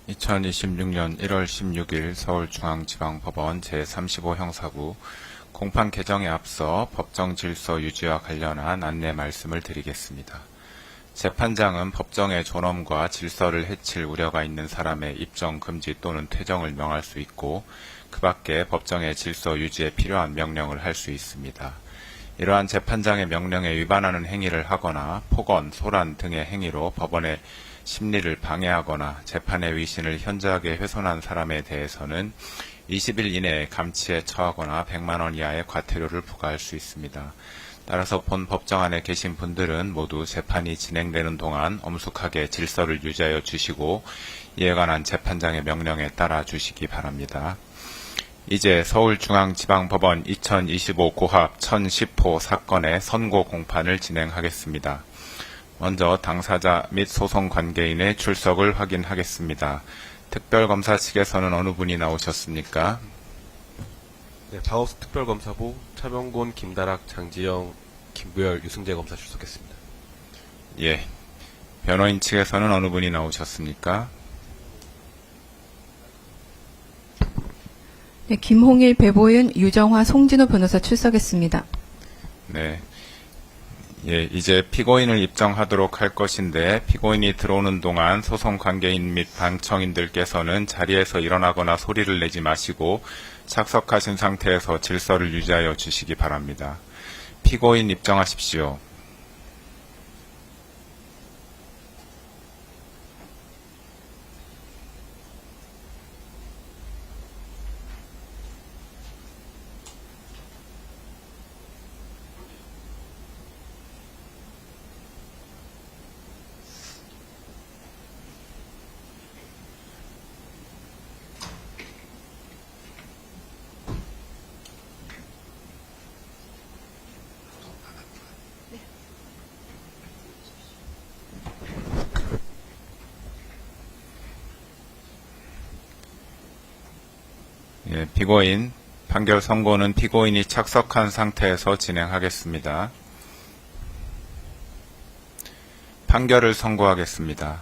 2026년 1월 16일 서울중앙지방법원 제35형사부 공판 개정에 앞서 법정 질서 유지와 관련한 안내 말씀을 드리겠습니다. 재판장은 법정의 존엄과 질서를 해칠 우려가 있는 사람의 입정 금지 또는 퇴정을 명할 수 있고 그 밖에 법정의 질서 유지에 필요한 명령을 할 수 있습니다. 이러한 재판장의 명령에 위반하는 행위를 하거나 폭언, 소란 등의 행위로 법원의 심리를 방해하거나 재판의 위신을 현저하게 훼손한 사람에 대해서는 20일 이내에 감치에 처하거나 100만 원 이하의 과태료를 부과할 수 있습니다. 따라서 본 법정 안에 계신 분들은 모두 재판이 진행되는 동안 엄숙하게 질서를 유지하여 주시고 이에 관한 재판장의 명령에 따라 주시기 바랍니다. 이제 서울중앙지방법원 2025 고합 1010호 사건의 선고 공판을 진행하겠습니다. 먼저 당사자 및 소송 관계인의 출석을 확인하겠습니다. 특별검사 측에서는 어느 분이 나오셨습니까? 네, 바우스 특별검사부 차명곤, 김다락, 장지영, 김부열, 유승재 검사 출석했습니다. 예. 변호인 측에서는 어느 분이 나오셨습니까? 네, 김홍일, 배보윤, 유정화, 송진우 변호사 출석했습니다. 네. 예, 이제 피고인을 입정하도록 할 것인데 피고인이 들어오는 동안 소송 관계인 및 방청인들께서는 자리에서 일어나거나 소리를 내지 마시고 착석하신 상태에서 질서를 유지하여 주시기 바랍니다. 피고인 입정하십시오. 예, 피고인 판결 선고는 피고인이 착석한 상태에서 진행하겠습니다. 판결을 선고하겠습니다.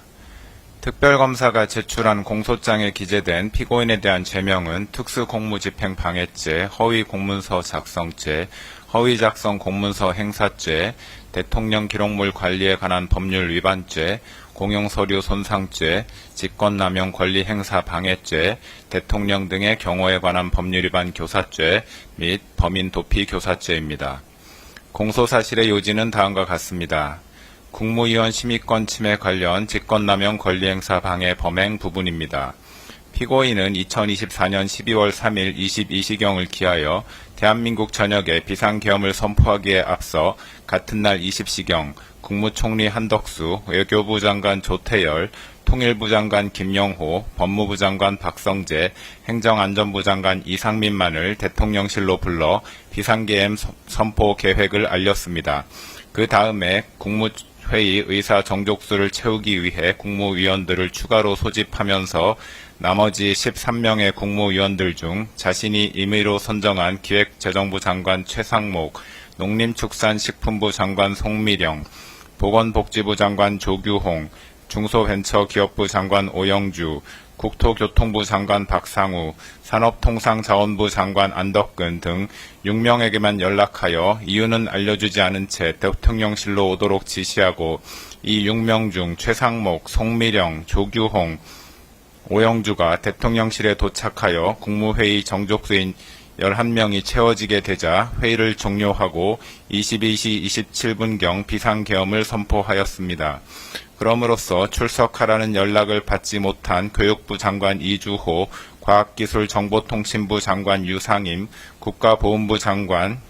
특별검사가 제출한 공소장에 기재된 피고인에 대한 죄명은 특수공무집행 방해죄, 허위공문서 작성죄, 허위작성 공문서 행사죄, 대통령 기록물 관리에 관한 법률 위반죄, 공용서류 손상죄, 직권남용 권리행사 방해죄, 대통령 등의 경호에 관한 법률 위반 교사죄 및 범인 도피 교사죄입니다. 공소사실의 요지는 다음과 같습니다. 국무위원 심의권 침해 관련 직권남용 권리행사 방해 범행 부분입니다. 피고인은 2024년 12월 3일 22시경을 기하여 대한민국 전역에 비상계엄을 선포하기에 앞서 같은 날 20시경 국무총리 한덕수, 외교부 장관 조태열, 통일부 장관 김영호, 법무부 장관 박성재, 행정안전부 장관 이상민만을 대통령실로 불러 비상계엄 선포 계획을 알렸습니다. 그 다음에 국무회의 의사 정족수를 채우기 위해 국무위원들을 추가로 소집하면서 나머지 13명의 국무위원들 중 자신이 임의로 선정한 기획재정부 장관 최상목, 농림축산식품부 장관 송미령, 보건복지부 장관 조규홍, 중소벤처기업부 장관 오영주, 국토교통부 장관 박상우, 산업통상자원부 장관 안덕근 등 6명에게만 연락하여 이유는 알려주지 않은 채 대통령실로 오도록 지시하고 이 6명 중 최상목, 송미령, 조규홍, 오영주가 대통령실에 도착하여 국무회의 정족수인 11명이 채워지게 되자 회의를 종료하고 22시 27분경 비상계엄을 선포하였습니다. 그럼으로써 출석하라는 연락을 받지 못한 교육부 장관 이주호, 과학기술정보통신부 장관 유상임, 국가보훈부 장관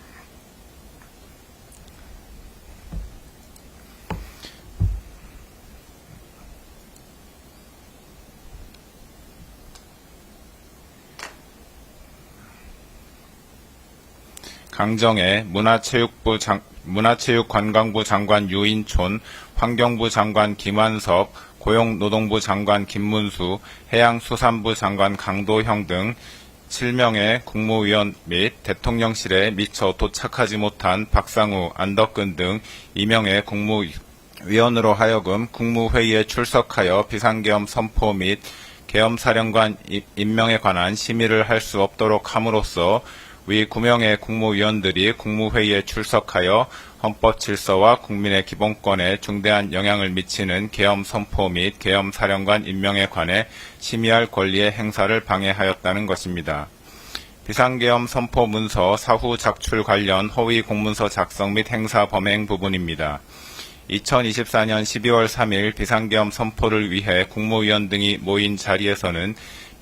강정애, 문화체육관광부 장관 유인촌, 환경부 장관 김완섭, 고용노동부 장관 김문수, 해양수산부 장관 강도형 등 7명의 국무위원 및 대통령실에 미처 도착하지 못한 박상우, 안덕근 등 2명의 국무위원으로 하여금 국무회의에 출석하여 비상계엄 선포 및 계엄사령관 임명에 관한 심의를 할 수 없도록 함으로써 위 9명의 국무위원들이 국무회의에 출석하여 헌법 질서와 국민의 기본권에 중대한 영향을 미치는 계엄 선포 및 계엄 사령관 임명에 관해 심의할 권리의 행사를 방해하였다는 것입니다. 비상계엄 선포 문서 사후 작출 관련 허위 공문서 작성 및 행사 범행 부분입니다. 2024년 12월 3일 비상계엄 선포를 위해 국무위원 등이 모인 자리에서는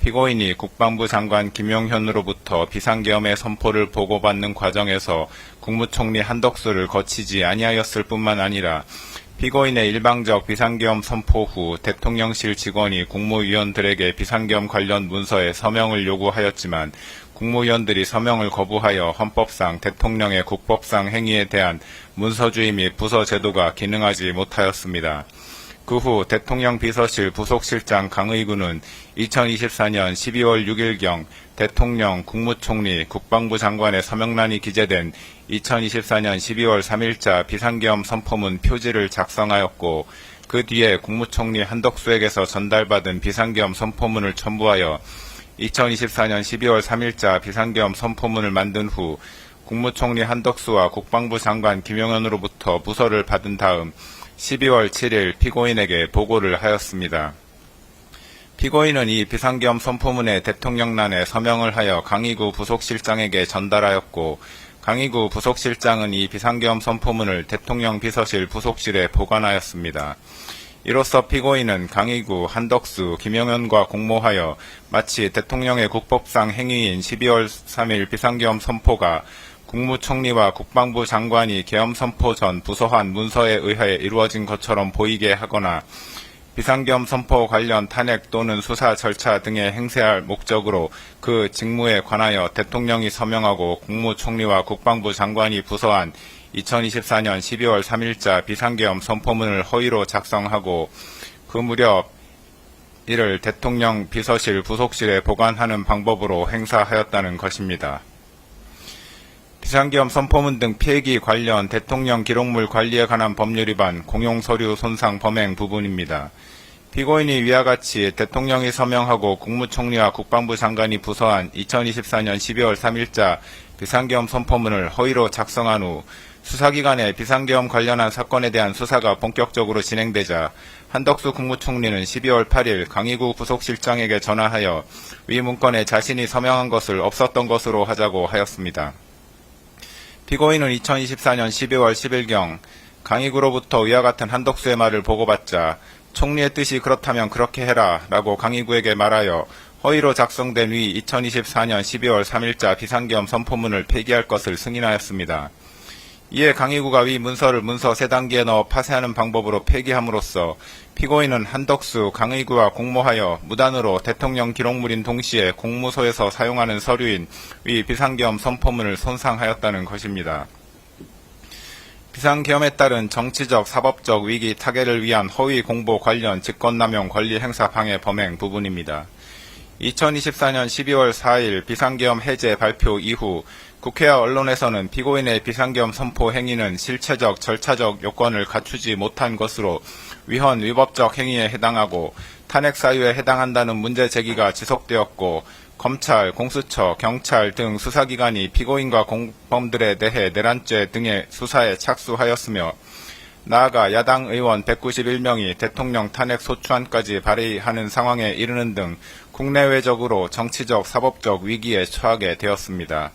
피고인이 국방부 장관 김용현으로부터 비상계엄의 선포를 보고받는 과정에서 국무총리 한덕수를 거치지 아니하였을 뿐만 아니라 피고인의 일방적 비상계엄 선포 후 대통령실 직원이 국무위원들에게 비상계엄 관련 문서에 서명을 요구하였지만 국무위원들이 서명을 거부하여 헌법상 대통령의 국법상 행위에 대한 문서주의 및 부서 제도가 기능하지 못하였습니다. 그 후 대통령 비서실 부속실장 강의구는 2024년 12월 6일경 대통령, 국무총리, 국방부 장관의 서명란이 기재된 2024년 12월 3일자 비상계엄 선포문 표지를 작성하였고 그 뒤에 국무총리 한덕수에게서 전달받은 비상계엄 선포문을 첨부하여 2024년 12월 3일자 비상계엄 선포문을 만든 후 국무총리 한덕수와 국방부 장관 김용현으로부터 부서를 받은 다음 12월 7일 피고인에게 보고를 하였습니다. 피고인은 이 비상계엄 선포문의 대통령란에 서명을 하여 강의구 부속실장에게 전달하였고 강의구 부속실장은 이 비상계엄 선포문을 대통령 비서실 부속실에 보관하였습니다. 이로써 피고인은 강의구, 한덕수, 김용현과 공모하여 마치 대통령의 국법상 행위인 12월 3일 비상계엄 선포가 국무총리와 국방부 장관이 계엄 선포 전 부서한 문서에 의하여 이루어진 것처럼 보이게 하거나 비상계엄 선포 관련 탄핵 또는 수사 절차 등에 행세할 목적으로 그 직무에 관하여 대통령이 서명하고 국무총리와 국방부 장관이 부서한 2024년 12월 3일자 비상계엄 선포문을 허위로 작성하고 그 무렵 이를 대통령 비서실 부속실에 보관하는 방법으로 행사하였다는 것입니다. 비상계엄 선포문 등 필기 관련 대통령 기록물 관리에 관한 법률 위반, 공용서류 손상 범행 부분입니다. 피고인이 위와 같이 대통령이 서명하고 국무총리와 국방부 장관이 부서한 2024년 12월 3일자 비상계엄 선포문을 허위로 작성한 후 수사기관의 비상계엄 관련한 사건에 대한 수사가 본격적으로 진행되자 한덕수 국무총리는 12월 8일 강의구 부속실장에게 전화하여 위 문건에 자신이 서명한 것을 없었던 것으로 하자고 하였습니다. 피고인은 2024년 12월 10일경 강의구로부터 위와 같은 한덕수의 말을 보고받자 총리의 뜻이 그렇다면 그렇게 해라 라고 강의구에게 말하여 허위로 작성된 위 2024년 12월 3일자 비상계엄 선포문을 폐기할 것을 승인하였습니다. 이에 강의구가 위 문서를 문서 3단계에 넣어 파쇄하는 방법으로 폐기함으로써 피고인은 한덕수, 강의구와 공모하여 무단으로 대통령 기록물인 동시에 공무소에서 사용하는 서류인 위 비상계엄 선포문을 손상하였다는 것입니다. 비상계엄에 따른 정치적, 사법적 위기 타개를 위한 허위 공보 관련 직권남용 권리 행사 방해 범행 부분입니다. 2024년 12월 4일 비상계엄 해제 발표 이후 국회와 언론에서는 피고인의 비상계엄 선포 행위는 실체적, 절차적 요건을 갖추지 못한 것으로 위헌, 위법적 행위에 해당하고 탄핵 사유에 해당한다는 문제 제기가 지속되었고 검찰, 공수처, 경찰 등 수사기관이 피고인과 공범들에 대해 내란죄 등의 수사에 착수하였으며 나아가 야당 의원 191명이 대통령 탄핵 소추안까지 발의하는 상황에 이르는 등 국내외적으로 정치적, 사법적 위기에 처하게 되었습니다.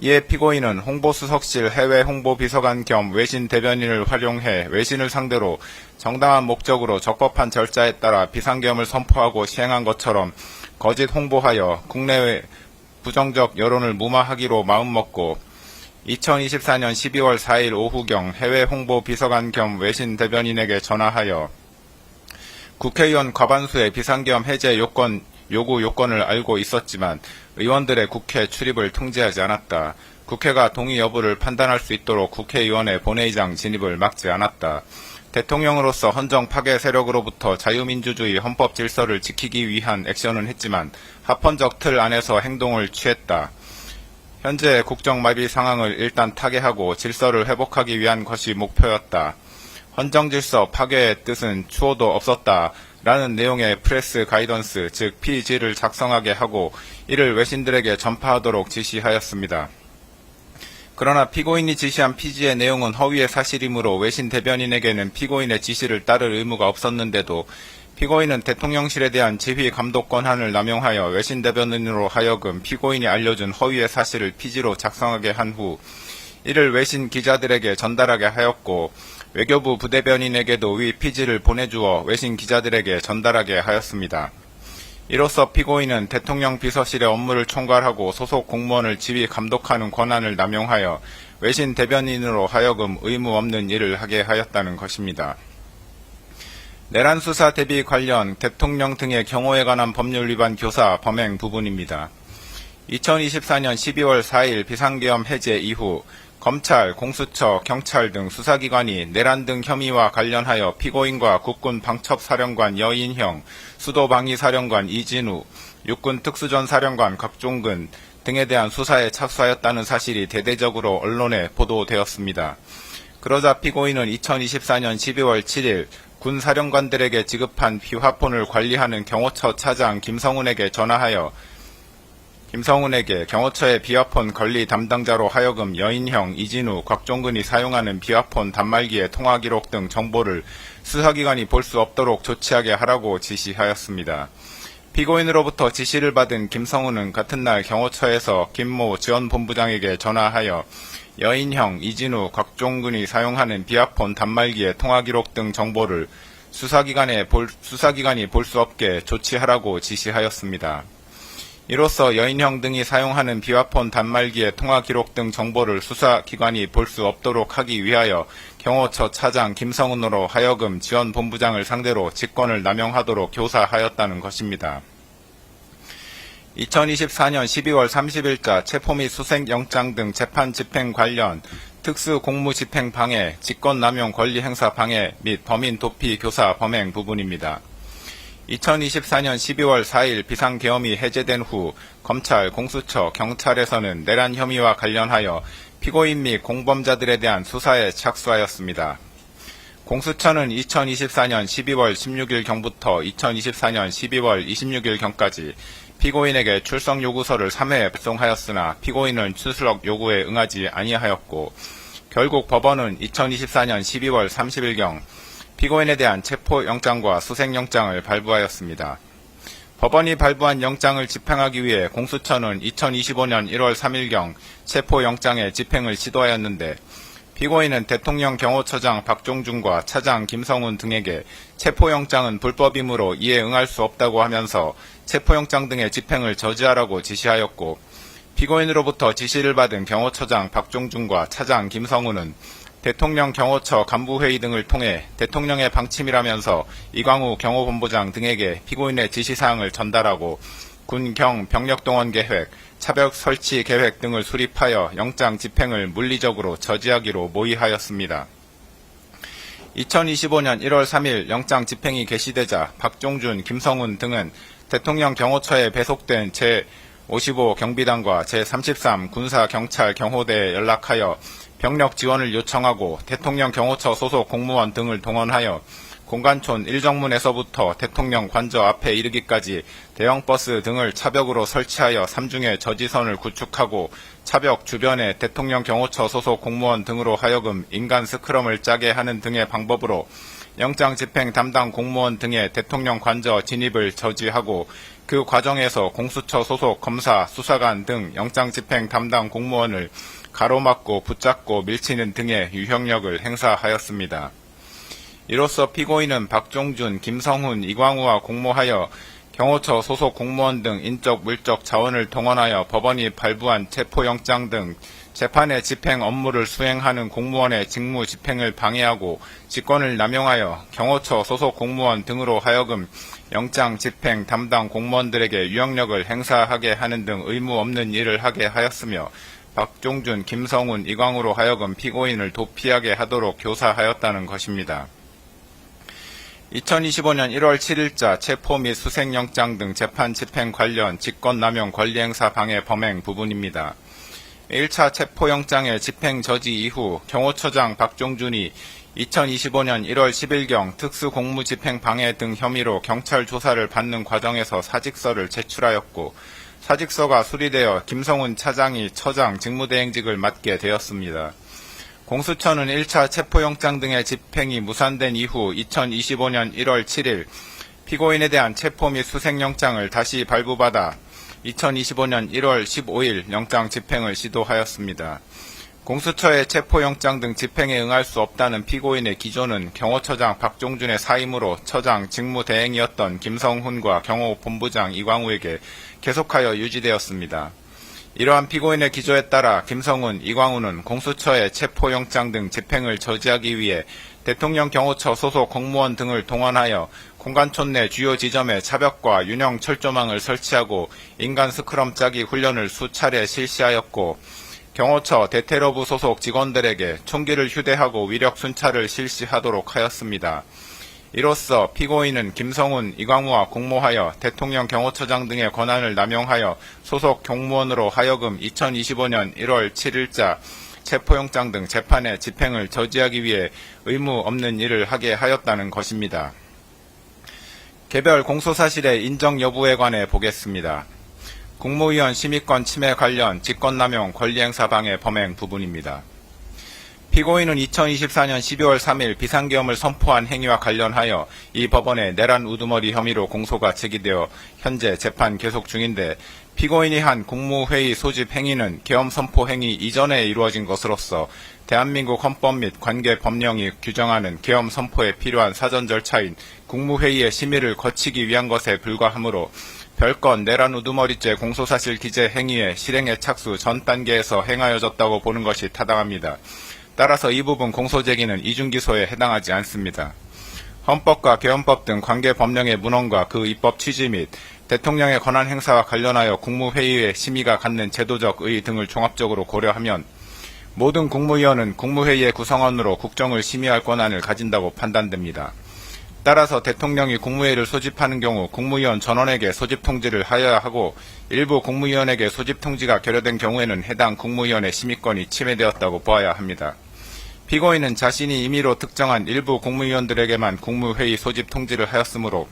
이에 피고인은 홍보수석실 해외 홍보비서관 겸 외신 대변인을 활용해 외신을 상대로 정당한 목적으로 적법한 절차에 따라 비상계엄을 선포하고 시행한 것처럼 거짓 홍보하여 국내외 부정적 여론을 무마하기로 마음먹고 2024년 12월 4일 오후경 해외 홍보비서관 겸 외신 대변인에게 전화하여 국회의원 과반수의 비상계엄 해제 요구 요건을 알고 있었지만 의원들의 국회 출입을 통제하지 않았다. 국회가 동의 여부를 판단할 수 있도록 국회의원의 본회의장 진입을 막지 않았다. 대통령으로서 헌정 파괴 세력으로부터 자유민주주의 헌법 질서를 지키기 위한 액션은 했지만 합헌적 틀 안에서 행동을 취했다. 현재 국정마비 상황을 일단 타개하고 질서를 회복하기 위한 것이 목표였다. 헌정질서 파괴의 뜻은 추호도 없었다 라는 내용의 프레스 가이던스, 즉 PG를 작성하게 하고 이를 외신들에게 전파하도록 지시하였습니다. 그러나 피고인이 지시한 PG의 내용은 허위의 사실이므로 외신 대변인에게는 피고인의 지시를 따를 의무가 없었는데도 피고인은 대통령실에 대한 지휘 감독 권한을 남용하여 외신 대변인으로 하여금 피고인이 알려준 허위의 사실을 PG로 작성하게 한 후 이를 외신 기자들에게 전달하게 하였고 외교부 부대변인에게도 위 PG를 보내주어 외신 기자들에게 전달하게 하였습니다. 이로써 피고인은 대통령 비서실의 업무를 총괄하고 소속 공무원을 지휘 감독하는 권한을 남용하여 외신 대변인으로 하여금 의무 없는 일을 하게 하였다는 것입니다. 내란 수사 대비 관련 대통령 등의 경호에 관한 법률 위반 교사 범행 부분입니다. 2024년 12월 4일 비상계엄 해제 이후 검찰, 공수처, 경찰 등 수사기관이 내란 등 혐의와 관련하여 피고인과 국군 방첩사령관 여인형, 수도방위사령관 이진우, 육군 특수전사령관 곽종근 등에 대한 수사에 착수하였다는 사실이 대대적으로 언론에 보도되었습니다. 그러자 피고인은 2024년 12월 7일 군 사령관들에게 지급한 비화폰을 관리하는 경호처 차장 김성훈에게 전화하여 경호처의 비화폰 관리 담당자로 하여금 여인형, 이진우, 곽종근이 사용하는 비화폰 단말기의 통화 기록 등 정보를 수사기관이 볼 수 없도록 조치하게 하라고 지시하였습니다. 피고인으로부터 지시를 받은 김성훈은 같은 날 경호처에서 김모 지원본부장에게 전화하여 여인형, 이진우, 곽종근이 사용하는 비화폰 단말기의 통화 기록 등 정보를 수사기관이 볼 수 없게 조치하라고 지시하였습니다. 이로써 여인형 등이 사용하는 비화폰 단말기의 통화 기록 등 정보를 수사기관이 볼 수 없도록 하기 위하여 경호처 차장 김성훈으로 하여금 지원본부장을 상대로 직권을 남용하도록 교사하였다는 것입니다. 2024년 12월 30일자 체포 및 수색영장 등 재판 집행 관련 특수공무집행 방해, 직권남용 권리행사 방해 및 범인 도피 교사 범행 부분입니다. 2024년 12월 4일 비상계엄이 해제된 후 검찰, 공수처, 경찰에서는 내란 혐의와 관련하여 피고인 및 공범자들에 대한 수사에 착수하였습니다. 공수처는 2024년 12월 16일경부터 2024년 12월 26일경까지 피고인에게 출석 요구서를 3회 발송하였으나 피고인은 출석 요구에 응하지 아니하였고 결국 법원은 2024년 12월 30일경 피고인에 대한 체포영장과 수색영장을 발부하였습니다. 법원이 발부한 영장을 집행하기 위해 공수처는 2025년 1월 3일경 체포영장의 집행을 시도하였는데 피고인은 대통령 경호처장 박종준과 차장 김성훈 등에게 체포영장은 불법이므로 이에 응할 수 없다고 하면서 체포영장 등의 집행을 저지하라고 지시하였고 피고인으로부터 지시를 받은 경호처장 박종준과 차장 김성훈은 대통령 경호처 간부회의 등을 통해 대통령의 방침이라면서 이광우 경호본부장 등에게 피고인의 지시사항을 전달하고 군, 경, 병력동원 계획, 차벽 설치 계획 등을 수립하여 영장 집행을 물리적으로 저지하기로 모의하였습니다. 2025년 1월 3일 영장 집행이 개시되자 박종준, 김성훈 등은 대통령 경호처에 배속된 제55 경비단과 제33 군사경찰경호대에 연락하여 병력 지원을 요청하고 대통령 경호처 소속 공무원 등을 동원하여 공관촌 1정문에서부터 대통령 관저 앞에 이르기까지 대형버스 등을 차벽으로 설치하여 3중의 저지선을 구축하고 차벽 주변에 대통령 경호처 소속 공무원 등으로 하여금 인간 스크럼을 짜게 하는 등의 방법으로 영장 집행 담당 공무원 등의 대통령 관저 진입을 저지하고 그 과정에서 공수처 소속 검사, 수사관 등 영장 집행 담당 공무원을 가로막고 붙잡고 밀치는 등의 유형력을 행사하였습니다. 이로써 피고인은 박종준, 김성훈, 이광우와 공모하여 경호처 소속 공무원 등 인적 물적 자원을 동원하여 법원이 발부한 체포영장 등 재판의 집행 업무를 수행하는 공무원의 직무 집행을 방해하고 직권을 남용하여 경호처 소속 공무원 등으로 하여금 영장 집행 담당 공무원들에게 유형력을 행사하게 하는 등 의무 없는 일을 하게 하였으며 박종준, 김성훈, 이광우로 하여금 피고인을 도피하게 하도록 교사하였다는 것입니다. 2025년 1월 7일자 체포 및 수색영장 등 재판 집행 관련 직권남용 권리행사 방해 범행 부분입니다. 1차 체포영장의 집행 저지 이후 경호처장 박종준이 2025년 1월 10일경 특수공무집행 방해 등 혐의로 경찰 조사를 받는 과정에서 사직서를 제출하였고 사직서가 수리되어 김성훈 차장이 처장 직무대행직을 맡게 되었습니다. 공수처는 1차 체포영장 등의 집행이 무산된 이후 2025년 1월 7일 피고인에 대한 체포 및 수색영장을 다시 발부받아 2025년 1월 15일 영장 집행을 시도하였습니다. 공수처의 체포영장 등 집행에 응할 수 없다는 피고인의 기존은 경호처장 박종준의 사임으로 처장 직무대행이었던 김성훈과 경호본부장 이광우에게 계속하여 유지되었습니다. 이러한 피고인의 기조에 따라 김성훈, 이광우는 공수처의 체포영장 등 집행을 저지하기 위해 대통령 경호처 소속 공무원 등을 동원하여 공간촌 내 주요 지점에 차벽과 윤형 철조망을 설치하고 인간 스크럼 짜기 훈련을 수차례 실시하였고 경호처 대테러부 소속 직원들에게 총기를 휴대하고 위력 순찰을 실시하도록 하였습니다. 이로써 피고인은 김성훈, 이광우와 공모하여 대통령 경호처장 등의 권한을 남용하여 소속 공무원으로 하여금 2025년 1월 7일자 체포영장 등 재판의 집행을 저지하기 위해 의무 없는 일을 하게 하였다는 것입니다. 개별 공소사실의 인정 여부에 관해 보겠습니다. 국무위원 심의권 침해 관련 직권남용 권리행사 방해 범행 부분입니다. 피고인은 2024년 12월 3일 비상계엄을 선포한 행위와 관련하여 이 법원에 내란 우두머리 혐의로 공소가 제기되어 현재 재판 계속 중인데 피고인이 한 국무회의 소집 행위는 계엄 선포 행위 이전에 이루어진 것으로서 대한민국 헌법 및 관계 법령이 규정하는 계엄 선포에 필요한 사전 절차인 국무회의의 심의를 거치기 위한 것에 불과하므로 별건 내란 우두머리죄 공소사실 기재 행위의 실행의 착수 전 단계에서 행하여졌다고 보는 것이 타당합니다. 따라서 이 부분 공소제기는 이중기소에 해당하지 않습니다. 헌법과 계엄법 등 관계 법령의 문헌과 그 입법 취지 및 대통령의 권한 행사와 관련하여 국무회의의 심의가 갖는 제도적 의의 등을 종합적으로 고려하면 모든 국무위원은 국무회의의 구성원으로 국정을 심의할 권한을 가진다고 판단됩니다. 따라서 대통령이 국무회의를 소집하는 경우 국무위원 전원에게 소집 통지를 하여야 하고 일부 국무위원에게 소집 통지가 결여된 경우에는 해당 국무위원의 심의권이 침해되었다고 보아야 합니다. 피고인은 자신이 임의로 특정한 일부 국무위원들에게만 국무회의 소집 통지를 하였으므로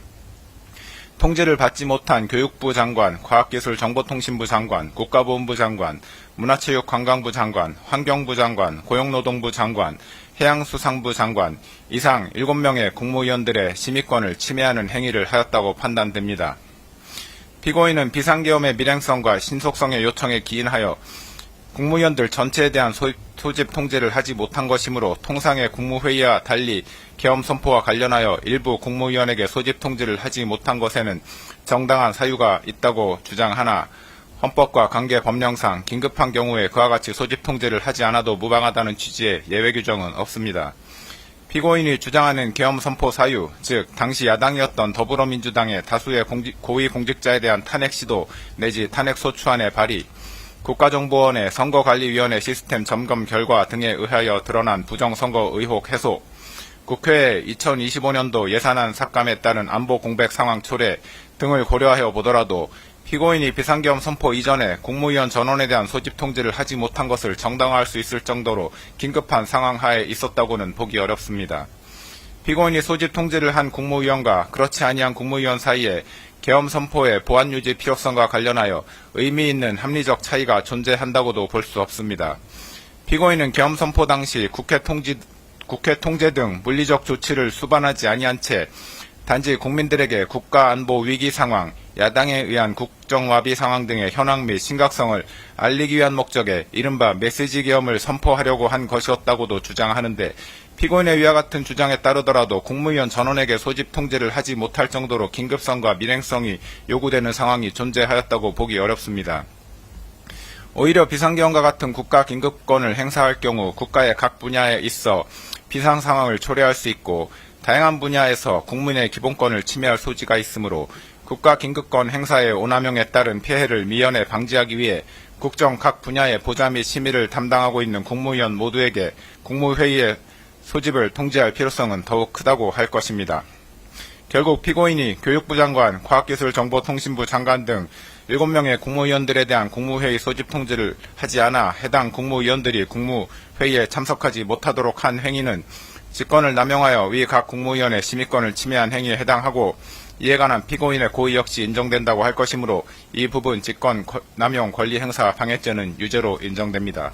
통지를 받지 못한 교육부 장관, 과학기술정보통신부 장관, 국가보훈부 장관, 문화체육관광부 장관, 환경부 장관, 고용노동부 장관, 해양수산부 장관 이상 7명의 국무위원들의 심의권을 침해하는 행위를 하였다고 판단됩니다. 피고인은 비상계엄의 밀행성과 신속성의 요청에 기인하여 국무위원들 전체에 대한 소집 통지를 하지 못한 것이므로 통상의 국무회의와 달리 계엄 선포와 관련하여 일부 국무위원에게 소집 통지를 하지 못한 것에는 정당한 사유가 있다고 주장하나 헌법과 관계 법령상 긴급한 경우에 그와 같이 소집 통지를 하지 않아도 무방하다는 취지의 예외 규정은 없습니다. 피고인이 주장하는 계엄 선포 사유, 즉 당시 야당이었던 더불어민주당의 다수의 고위공직자에 대한 탄핵 시도 내지 탄핵 소추안의 발의, 국가정보원의 선거관리위원회 시스템 점검 결과 등에 의하여 드러난 부정선거 의혹 해소, 국회의 2025년도 예산안 삭감에 따른 안보 공백 상황 초래 등을 고려하여 보더라도 피고인이 비상계엄 선포 이전에 국무위원 전원에 대한 소집 통지를 하지 못한 것을 정당화할 수 있을 정도로 긴급한 상황 하에 있었다고는 보기 어렵습니다. 피고인이 소집 통지를 한 국무위원과 그렇지 아니한 국무위원 사이에 계엄 선포의 보안 유지 필요성과 관련하여 의미 있는 합리적 차이가 존재한다고도 볼 수 없습니다. 피고인은 계엄 선포 당시 국회 통제 등 물리적 조치를 수반하지 아니한 채 단지 국민들에게 국가안보 위기 상황, 야당에 의한 국정와비 상황 등의 현황 및 심각성을 알리기 위한 목적에 이른바 메시지 계엄을 선포하려고 한 것이었다고도 주장하는데 피고인의 위와 같은 주장에 따르더라도 국무위원 전원에게 소집 통지를 하지 못할 정도로 긴급성과 밀행성이 요구되는 상황이 존재하였다고 보기 어렵습니다. 오히려 비상계엄과 같은 국가 긴급권을 행사할 경우 국가의 각 분야에 있어 비상 상황을 초래할 수 있고 다양한 분야에서 국민의 기본권을 침해할 소지가 있으므로 국가 긴급권 행사의 오남용에 따른 피해를 미연에 방지하기 위해 국정 각 분야의 보좌 및 심의를 담당하고 있는 국무위원 모두에게 국무회의의 소집을 통지할 필요성은 더욱 크다고 할 것입니다. 결국 피고인이 교육부 장관, 과학기술정보통신부 장관 등 7명의 국무위원들에 대한 국무회의 소집 통지를 하지 않아 해당 국무위원들이 국무회의에 참석하지 못하도록 한 행위는 직권을 남용하여 위 각 국무위원의 심의권을 침해한 행위에 해당하고 이에 관한 피고인의 고의 역시 인정된다고 할 것이므로 이 부분 직권 남용 권리 행사 방해죄는 유죄로 인정됩니다.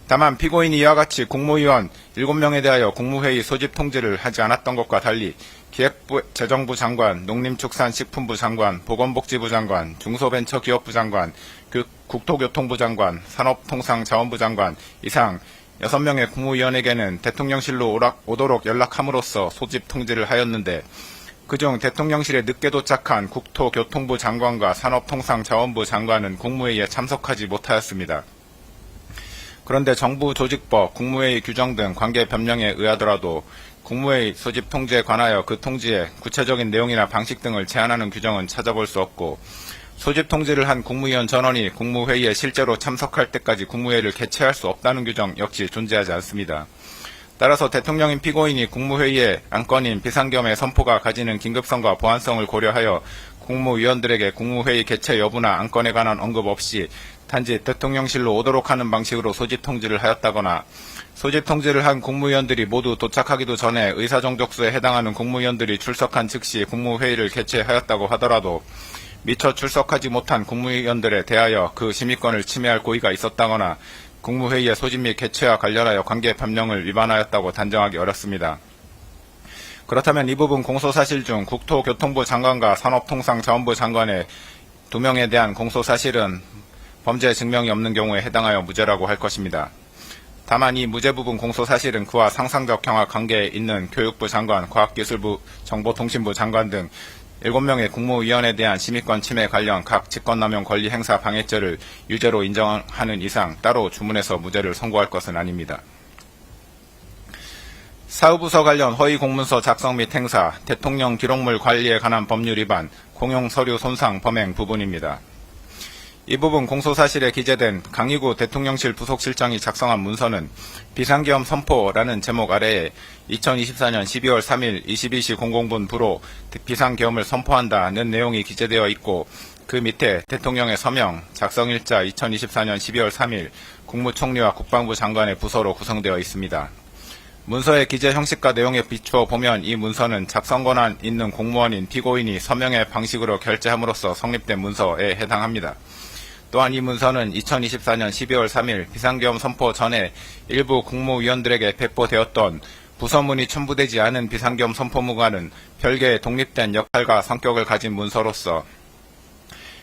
다만 피고인이 이와 같이 국무위원 7명에 대하여 국무회의 소집 통지를 하지 않았던 것과 달리 기획부 재정부 장관, 농림축산식품부 장관, 보건복지부 장관, 중소벤처기업부 장관, 국토교통부 장관, 산업통상자원부 장관 이상 6명의 국무위원에게는 대통령실로 오도록 연락함으로써 소집 통지를 하였는데 그중 대통령실에 늦게 도착한 국토교통부 장관과 산업통상자원부 장관은 국무회의에 참석하지 못하였습니다. 그런데 정부 조직법, 국무회의 규정 등 관계 변명에 의하더라도 국무회의 소집 통지에 관하여 그 통지의 구체적인 내용이나 방식 등을 제한하는 규정은 찾아볼 수 없고 소집 통지를 한 국무위원 전원이 국무회의에 실제로 참석할 때까지 국무회의를 개최할 수 없다는 규정 역시 존재하지 않습니다. 따라서 대통령인 피고인이 국무회의의 안건인 비상겸의 선포가 가지는 긴급성과 보안성을 고려하여 국무위원들에게 국무회의 개최 여부나 안건에 관한 언급 없이 단지 대통령실로 오도록 하는 방식으로 소집 통지를 하였다거나 소집 통지를 한 국무위원들이 모두 도착하기도 전에 의사정족수에 해당하는 국무위원들이 출석한 즉시 국무회의를 개최하였다고 하더라도 미처 출석하지 못한 국무위원들에 대하여 그 심의권을 침해할 고의가 있었다거나 국무회의의 소집 및 개최와 관련하여 관계 변명을 위반하였다고 단정하기 어렵습니다. 그렇다면 이 부분 공소사실 중 국토교통부 장관과 산업통상자원부 장관의 2명에 대한 공소사실은 범죄 증명이 없는 경우에 해당하여 무죄라고 할 것입니다. 다만 이 무죄 부분 공소사실은 그와 상상적 경합 관계에 있는 교육부 장관, 과학기술부, 정보통신부 장관 등 7명의 국무위원에 대한 심의권 침해 관련 각 직권남용 권리 행사 방해죄를 유죄로 인정하는 이상 따로 주문해서 무죄를 선고할 것은 아닙니다. 사후부서 관련 허위 공문서 작성 및 행사, 대통령 기록물 관리에 관한 법률 위반, 공용 서류 손상 범행 부분입니다. 이 부분 공소사실에 기재된 강희구 대통령실 부속실장이 작성한 문서는 비상계엄 선포라는 제목 아래에 2024년 12월 3일 22시 00분 부로 비상계엄을 선포한다는 내용이 기재되어 있고 그 밑에 대통령의 서명, 작성일자 2024년 12월 3일 국무총리와 국방부 장관의 부서로 구성되어 있습니다. 문서의 기재 형식과 내용에 비추어 보면 이 문서는 작성 권한 있는 공무원인 피고인이 서명의 방식으로 결재함으로써 성립된 문서에 해당합니다. 또한 이 문서는 2024년 12월 3일 비상계엄 선포 전에 일부 국무위원들에게 배포되었던 부서문이 첨부되지 않은 비상계엄 선포문과는 별개의 독립된 역할과 성격을 가진 문서로서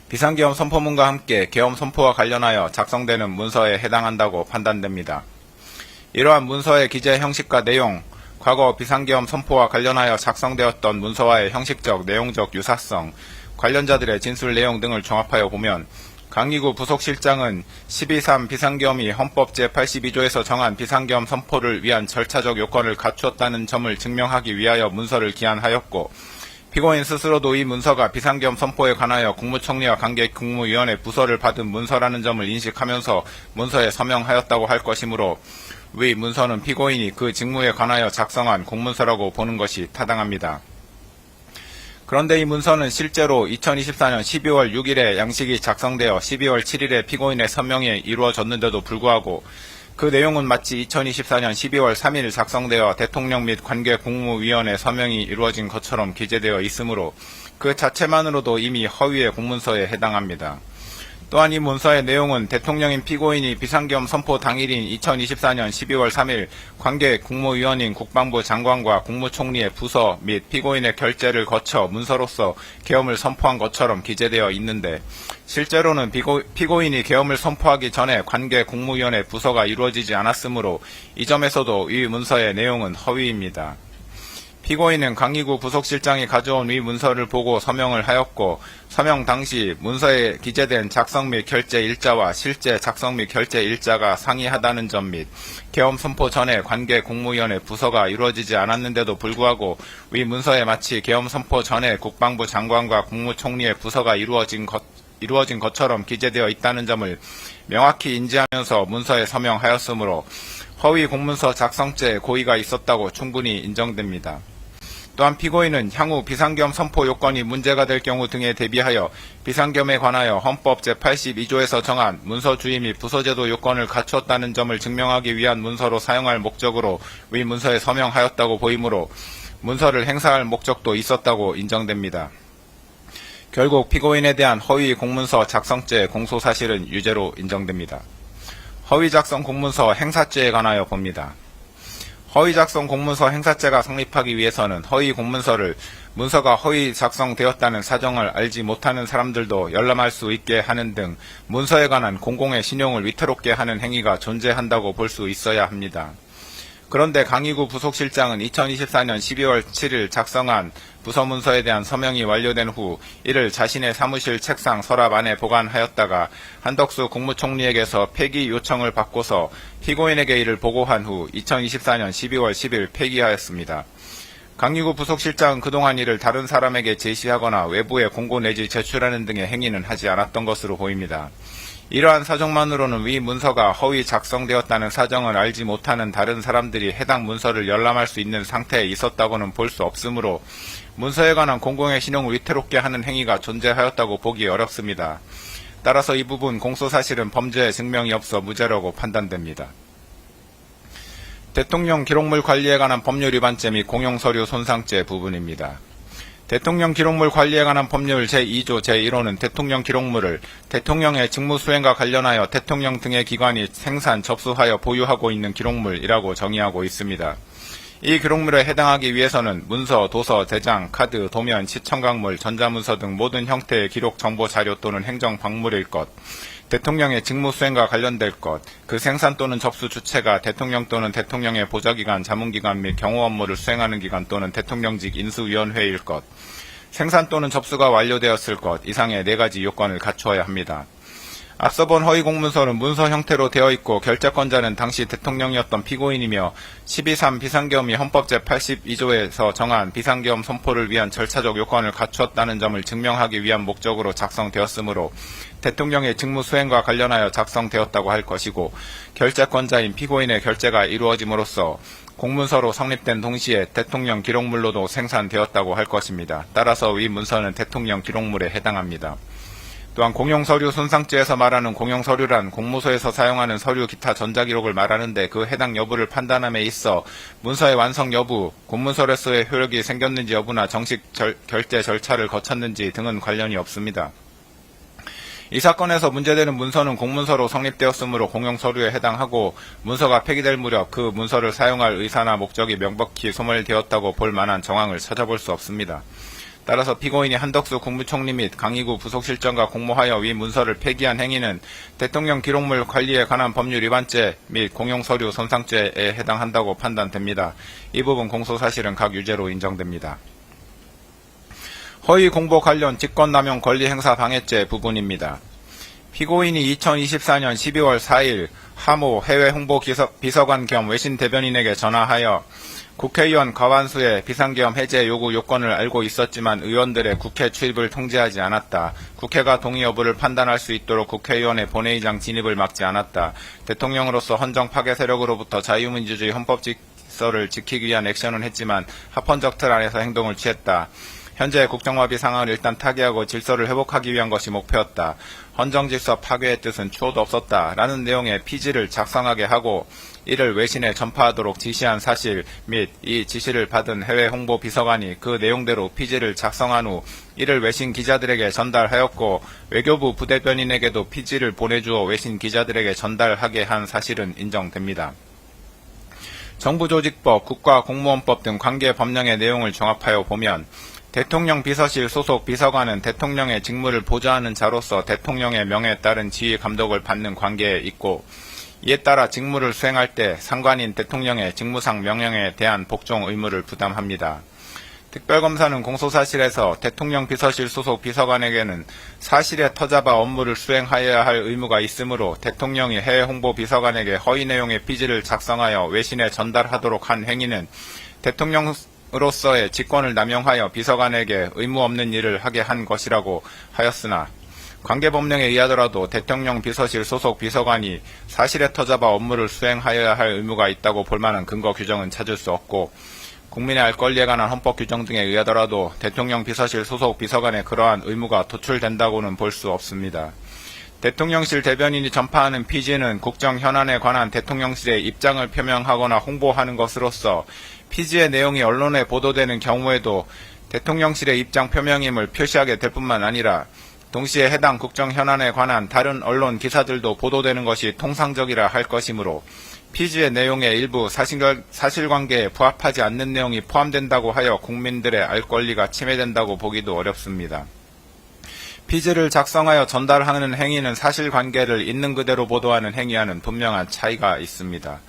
비상계엄 선포문과 함께 계엄 선포와 관련하여 작성되는 문서에 해당한다고 판단됩니다. 이러한 문서의 기재 형식과 내용, 과거 비상계엄 선포와 관련하여 작성되었던 문서와의 형식적, 내용적 유사성, 관련자들의 진술 내용 등을 종합하여 보면 강희구 부속실장은 12.3 비상계엄이 헌법 제82조에서 정한 비상계엄 선포를 위한 절차적 요건을 갖추었다는 점을 증명하기 위하여 문서를 기한하였고 피고인 스스로도 이 문서가 비상계엄 선포에 관하여 국무총리와 관계 국무위원회 부서를 받은 문서라는 점을 인식하면서 문서에 서명하였다고 할 것이므로 위 문서는 피고인이 그 직무에 관하여 작성한 공문서라고 보는 것이 타당합니다. 그런데 이 문서는 실제로 2024년 12월 6일에 양식이 작성되어 12월 7일에 피고인의 서명이 이루어졌는데도 불구하고 그 내용은 마치 2024년 12월 3일 작성되어 대통령 및 관계 국무위원회 서명이 이루어진 것처럼 기재되어 있으므로 그 자체만으로도 이미 허위의 공문서에 해당합니다. 또한 이 문서의 내용은 대통령인 피고인이 비상계엄 선포 당일인 2024년 12월 3일 관계 국무위원인 국방부 장관과 국무총리의 부서 및 피고인의 결재를 거쳐 문서로서 계엄을 선포한 것처럼 기재되어 있는데 실제로는 피고인이 계엄을 선포하기 전에 관계 국무위원회 부서가 이루어지지 않았으므로 이 점에서도 이 문서의 내용은 허위입니다. 피고인은 강희구 부속실장이 가져온 위 문서를 보고 서명을 하였고 서명 당시 문서에 기재된 작성 및 결재 일자와 실제 작성 및 결재 일자가 상이하다는 점 및 계엄 선포 전에 관계 국무위원회 부서가 이루어지지 않았는데도 불구하고 위 문서에 마치 계엄 선포 전에 국방부 장관과 국무총리의 부서가 이루어진 것처럼 기재되어 있다는 점을 명확히 인지하면서 문서에 서명하였으므로 허위 공문서 작성죄에 고의가 있었다고 충분히 인정됩니다. 또한 피고인은 향후 비상계엄 선포 요건이 문제가 될 경우 등에 대비하여 비상계엄에 관하여 헌법 제82조에서 정한 문서 주의 및 부서제도 요건을 갖추었다는 점을 증명하기 위한 문서로 사용할 목적으로 위 문서에 서명하였다고 보이므로 문서를 행사할 목적도 있었다고 인정됩니다. 결국 피고인에 대한 허위 공문서 작성죄 공소사실은 유죄로 인정됩니다. 허위 작성 공문서 행사죄에 관하여 봅니다. 허위 작성 공문서 행사죄가 성립하기 위해서는 허위 공문서를 문서가 허위 작성되었다는 사정을 알지 못하는 사람들도 열람할 수 있게 하는 등 문서에 관한 공공의 신용을 위태롭게 하는 행위가 존재한다고 볼 수 있어야 합니다. 그런데 강희구 부속실장은 2024년 12월 7일 작성한 부서문서에 대한 서명이 완료된 후 이를 자신의 사무실 책상 서랍 안에 보관하였다가 한덕수 국무총리에게서 폐기 요청을 받고서 피고인에게 이를 보고한 후 2024년 12월 10일 폐기하였습니다. 강희구 부속실장은 그동안 이를 다른 사람에게 제시하거나 외부에 공고 내지 제출하는 등의 행위는 하지 않았던 것으로 보입니다. 이러한 사정만으로는 위 문서가 허위 작성되었다는 사정을 알지 못하는 다른 사람들이 해당 문서를 열람할 수 있는 상태에 있었다고는 볼 수 없으므로 문서에 관한 공공의 신용을 위태롭게 하는 행위가 존재하였다고 보기 어렵습니다. 따라서 이 부분 공소사실은 범죄의 증명이 없어 무죄라고 판단됩니다. 대통령 기록물 관리에 관한 법률 위반죄 및 공용서류 손상죄 부분입니다. 대통령 기록물 관리에 관한 법률 제2조 제1호는 대통령 기록물을 대통령의 직무수행과 관련하여 대통령 등의 기관이 생산, 접수하여 보유하고 있는 기록물이라고 정의하고 있습니다. 이 기록물에 해당하기 위해서는 문서, 도서, 대장, 카드, 도면, 시청각물, 전자문서 등 모든 형태의 기록 정보 자료 또는 행정 박물일 것, 대통령의 직무수행과 관련될 것, 그 생산 또는 접수 주체가 대통령 또는 대통령의 보좌기관, 자문기관 및 경호 업무를 수행하는 기관 또는 대통령직 인수위원회일 것, 생산 또는 접수가 완료되었을 것 이상의 4가지 요건을 갖추어야 합니다. 앞서 본 허위 공문서는 문서 형태로 되어 있고 결재권자는 당시 대통령이었던 피고인이며 12.3 비상계엄이 헌법 제82조에서 정한 비상계엄 선포를 위한 절차적 요건을 갖추었다는 점을 증명하기 위한 목적으로 작성되었으므로 대통령의 직무 수행과 관련하여 작성되었다고 할 것이고 결재권자인 피고인의 결재가 이루어짐으로써 공문서로 성립된 동시에 대통령 기록물로도 생산되었다고 할 것입니다. 따라서 위 문서는 대통령 기록물에 해당합니다. 또한 공용서류 손상죄에서 말하는 공용서류란 공무소에서 사용하는 서류 기타 전자기록을 말하는데 그 해당 여부를 판단함에 있어 문서의 완성 여부, 공문서로서의 효력이 생겼는지 여부나 정식 결재 절차를 거쳤는지 등은 관련이 없습니다. 이 사건에서 문제되는 문서는 공문서로 성립되었으므로 공용서류에 해당하고 문서가 폐기될 무렵 그 문서를 사용할 의사나 목적이 명백히 소멸되었다고 볼 만한 정황을 찾아볼 수 없습니다. 따라서 피고인이 한덕수 국무총리 및 강희구 부속실장과 공모하여 위 문서를 폐기한 행위는 대통령 기록물 관리에 관한 법률 위반죄 및 공용서류 손상죄에 해당한다고 판단됩니다. 이 부분 공소사실은 각 유죄로 인정됩니다. 허위 공보 관련 직권남용 권리행사 방해죄 부분입니다. 피고인이 2024년 12월 4일 하모 해외 홍보 비서관 겸 외신 대변인에게 전화하여 국회의원 과반수의 비상계엄 해제 요구 요건을 알고 있었지만 의원들의 국회 출입을 통제하지 않았다. 국회가 동의 여부를 판단할 수 있도록 국회의원의 본회의장 진입을 막지 않았다. 대통령으로서 헌정 파괴 세력으로부터 자유민주주의 헌법 질서를 지키기 위한 액션은 했지만 합헌적 틀 안에서 행동을 취했다. 현재 국정마비 상황을 일단 타개하고 질서를 회복하기 위한 것이 목표였다. 헌정질서 파괴의 뜻은 추호도 없었다. 라는 내용의 피지를 작성하게 하고 이를 외신에 전파하도록 지시한 사실 및 이 지시를 받은 해외 홍보 비서관이 그 내용대로 피지를 작성한 후 이를 외신 기자들에게 전달하였고 외교부 부대변인에게도 피지를 보내주어 외신 기자들에게 전달하게 한 사실은 인정됩니다. 정부조직법, 국가공무원법 등 관계 법령의 내용을 종합하여 보면 대통령 비서실 소속 비서관은 대통령의 직무를 보좌하는 자로서 대통령의 명에 따른 지휘 감독을 받는 관계에 있고 이에 따라 직무를 수행할 때 상관인 대통령의 직무상 명령에 대한 복종 의무를 부담합니다. 특별검사는 공소사실에서 대통령 비서실 소속 비서관에게는 사실에 터잡아 업무를 수행하여야 할 의무가 있으므로 대통령이 해외 홍보 비서관에게 허위 내용의 피지를 작성하여 외신에 전달하도록 한 행위는 대통령으로서의 직권을 남용하여 비서관에게 의무 없는 일을 하게 한 것이라고 하였으나 관계법령에 의하더라도 대통령 비서실 소속 비서관이 사실에 터잡아 업무를 수행하여야 할 의무가 있다고 볼 만한 근거 규정은 찾을 수 없고 국민의 알 권리에 관한 헌법 규정 등에 의하더라도 대통령 비서실 소속 비서관의 그러한 의무가 도출된다고는 볼 수 없습니다. 대통령실 대변인이 전파하는 피지는 국정 현안에 관한 대통령실의 입장을 표명하거나 홍보하는 것으로서 피지의 내용이 언론에 보도되는 경우에도 대통령실의 입장 표명임을 표시하게 될 뿐만 아니라 동시에 해당 국정 현안에 관한 다른 언론 기사들도 보도되는 것이 통상적이라 할 것이므로 피지의 내용의 일부 사실관계에 부합하지 않는 내용이 포함된다고 하여 국민들의 알 권리가 침해된다고 보기도 어렵습니다. 피지를 작성하여 전달하는 행위는 사실관계를 있는 그대로 보도하는 행위와는 분명한 차이가 있습니다.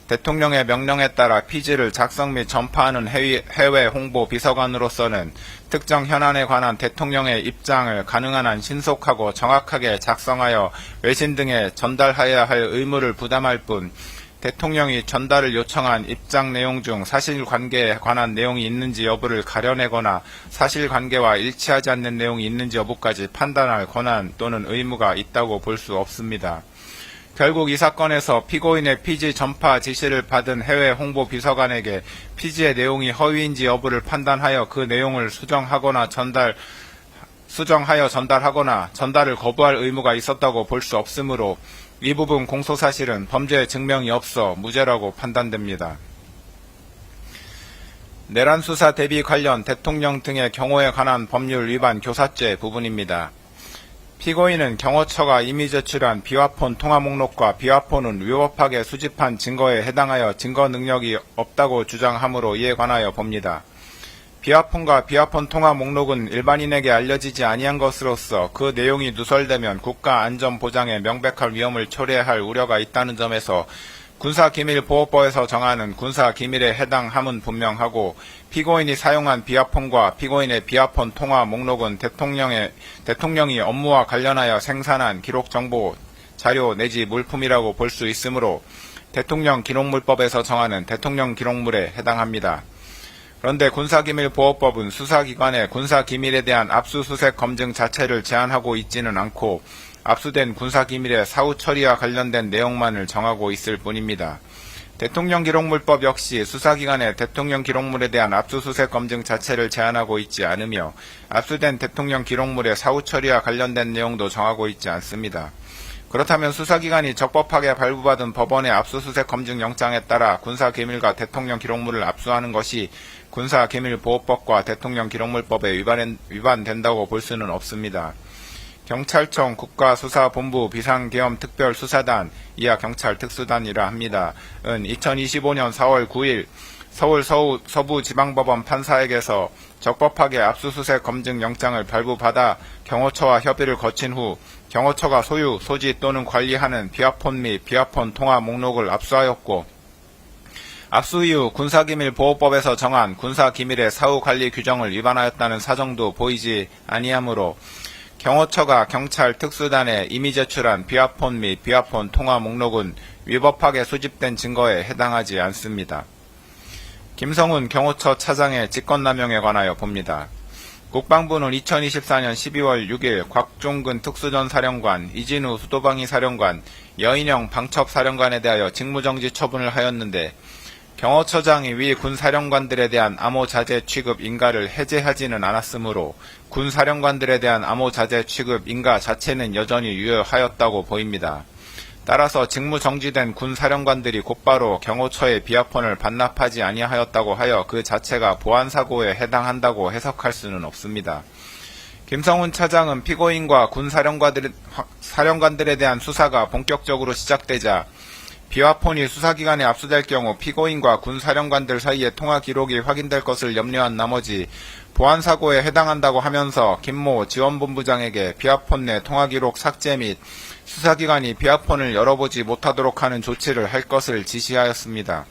대통령의 명령에 따라 피지를 작성 및 전파하는 해외 홍보 비서관으로서는 특정 현안에 관한 대통령의 입장을 가능한 한 신속하고 정확하게 작성하여 외신 등에 전달하여야 할 의무를 부담할 뿐 대통령이 전달을 요청한 입장 내용 중 사실관계에 관한 내용이 있는지 여부를 가려내거나 사실관계와 일치하지 않는 내용이 있는지 여부까지 판단할 권한 또는 의무가 있다고 볼 수 없습니다. 결국 이 사건에서 피고인의 피지 전파 지시를 받은 해외 홍보 비서관에게 피지의 내용이 허위인지 여부를 판단하여 그 내용을 수정하여 전달하거나 전달을 거부할 의무가 있었다고 볼 수 없으므로 이 부분 공소사실은 범죄 증명이 없어 무죄라고 판단됩니다. 내란 수사 대비 관련 대통령 등의 경호에 관한 법률 위반 교사죄 부분입니다. 피고인은 경호처가 이미 제출한 비화폰 통화 목록과 비화폰은 위법하게 수집한 증거에 해당하여 증거 능력이 없다고 주장하므로 이에 관하여 봅니다. 비화폰과 비화폰 통화 목록은 일반인에게 알려지지 아니한 것으로서 그 내용이 누설되면 국가 안전 보장에 명백한 위험을 초래할 우려가 있다는 점에서 군사기밀보호법에서 정하는 군사기밀에 해당함은 분명하고 피고인이 사용한 비화폰과 피고인의 비화폰 통화 목록은 대통령이 업무와 관련하여 생산한 기록정보, 자료 내지 물품이라고 볼 수 있으므로 대통령기록물법에서 정하는 대통령 기록물에 해당합니다. 그런데 군사기밀보호법은 수사기관의 군사기밀에 대한 압수수색 검증 자체를 제한하고 있지는 않고 압수된 군사기밀의 사후 처리와 관련된 내용만을 정하고 있을 뿐입니다. 대통령기록물법 역시 수사기관의 대통령 기록물에 대한 압수수색 검증 자체를 제한하고 있지 않으며 압수된 대통령 기록물의 사후 처리와 관련된 내용도 정하고 있지 않습니다. 그렇다면 수사기관이 적법하게 발부받은 법원의 압수수색 검증 영장에 따라 군사기밀과 대통령 기록물을 압수하는 것이 군사기밀보호법과 대통령기록물법에 위반된다고 볼 수는 없습니다. 경찰청 국가수사본부 비상계엄특별수사단 이하 경찰특수단이라 합니다. 은 2025년 4월 9일 서울 서부지방법원 판사에게서 적법하게 압수수색 검증 영장을 발부받아 경호처와 협의를 거친 후 경호처가 소유, 소지 또는 관리하는 비화폰 및 비화폰 통화 목록을 압수하였고 압수 이후 군사기밀보호법에서 정한 군사기밀의 사후관리 규정을 위반하였다는 사정도 보이지 아니하므로 경호처가 경찰 특수단에 이미 제출한 비화폰 및 비화폰 통화 목록은 위법하게 수집된 증거에 해당하지 않습니다. 김성훈 경호처 차장의 직권남용에 관하여 봅니다. 국방부는 2024년 12월 6일 곽종근 특수전사령관, 이진우 수도방위 사령관, 여인영 방첩사령관에 대하여 직무정지 처분을 하였는데 경호처장이 위 군사령관들에 대한 암호자재 취급 인가를 해제하지는 않았으므로 군사령관들에 대한 암호자재 취급 인가 자체는 여전히 유효하였다고 보입니다. 따라서 직무정지된 군사령관들이 곧바로 경호처의 비화폰을 반납하지 아니하였다고 하여 그 자체가 보안사고에 해당한다고 해석할 수는 없습니다. 김성훈 차장은 피고인과 군사령관들에 대한 수사가 본격적으로 시작되자 비화폰이 수사기관에 압수될 경우 피고인과 군사령관들 사이의 통화 기록이 확인될 것을 염려한 나머지 보안사고에 해당한다고 하면서 김모 지원본부장에게 비화폰 내 통화 기록 삭제 및 수사기관이 비화폰을 열어보지 못하도록 하는 조치를 할 것을 지시하였습니다.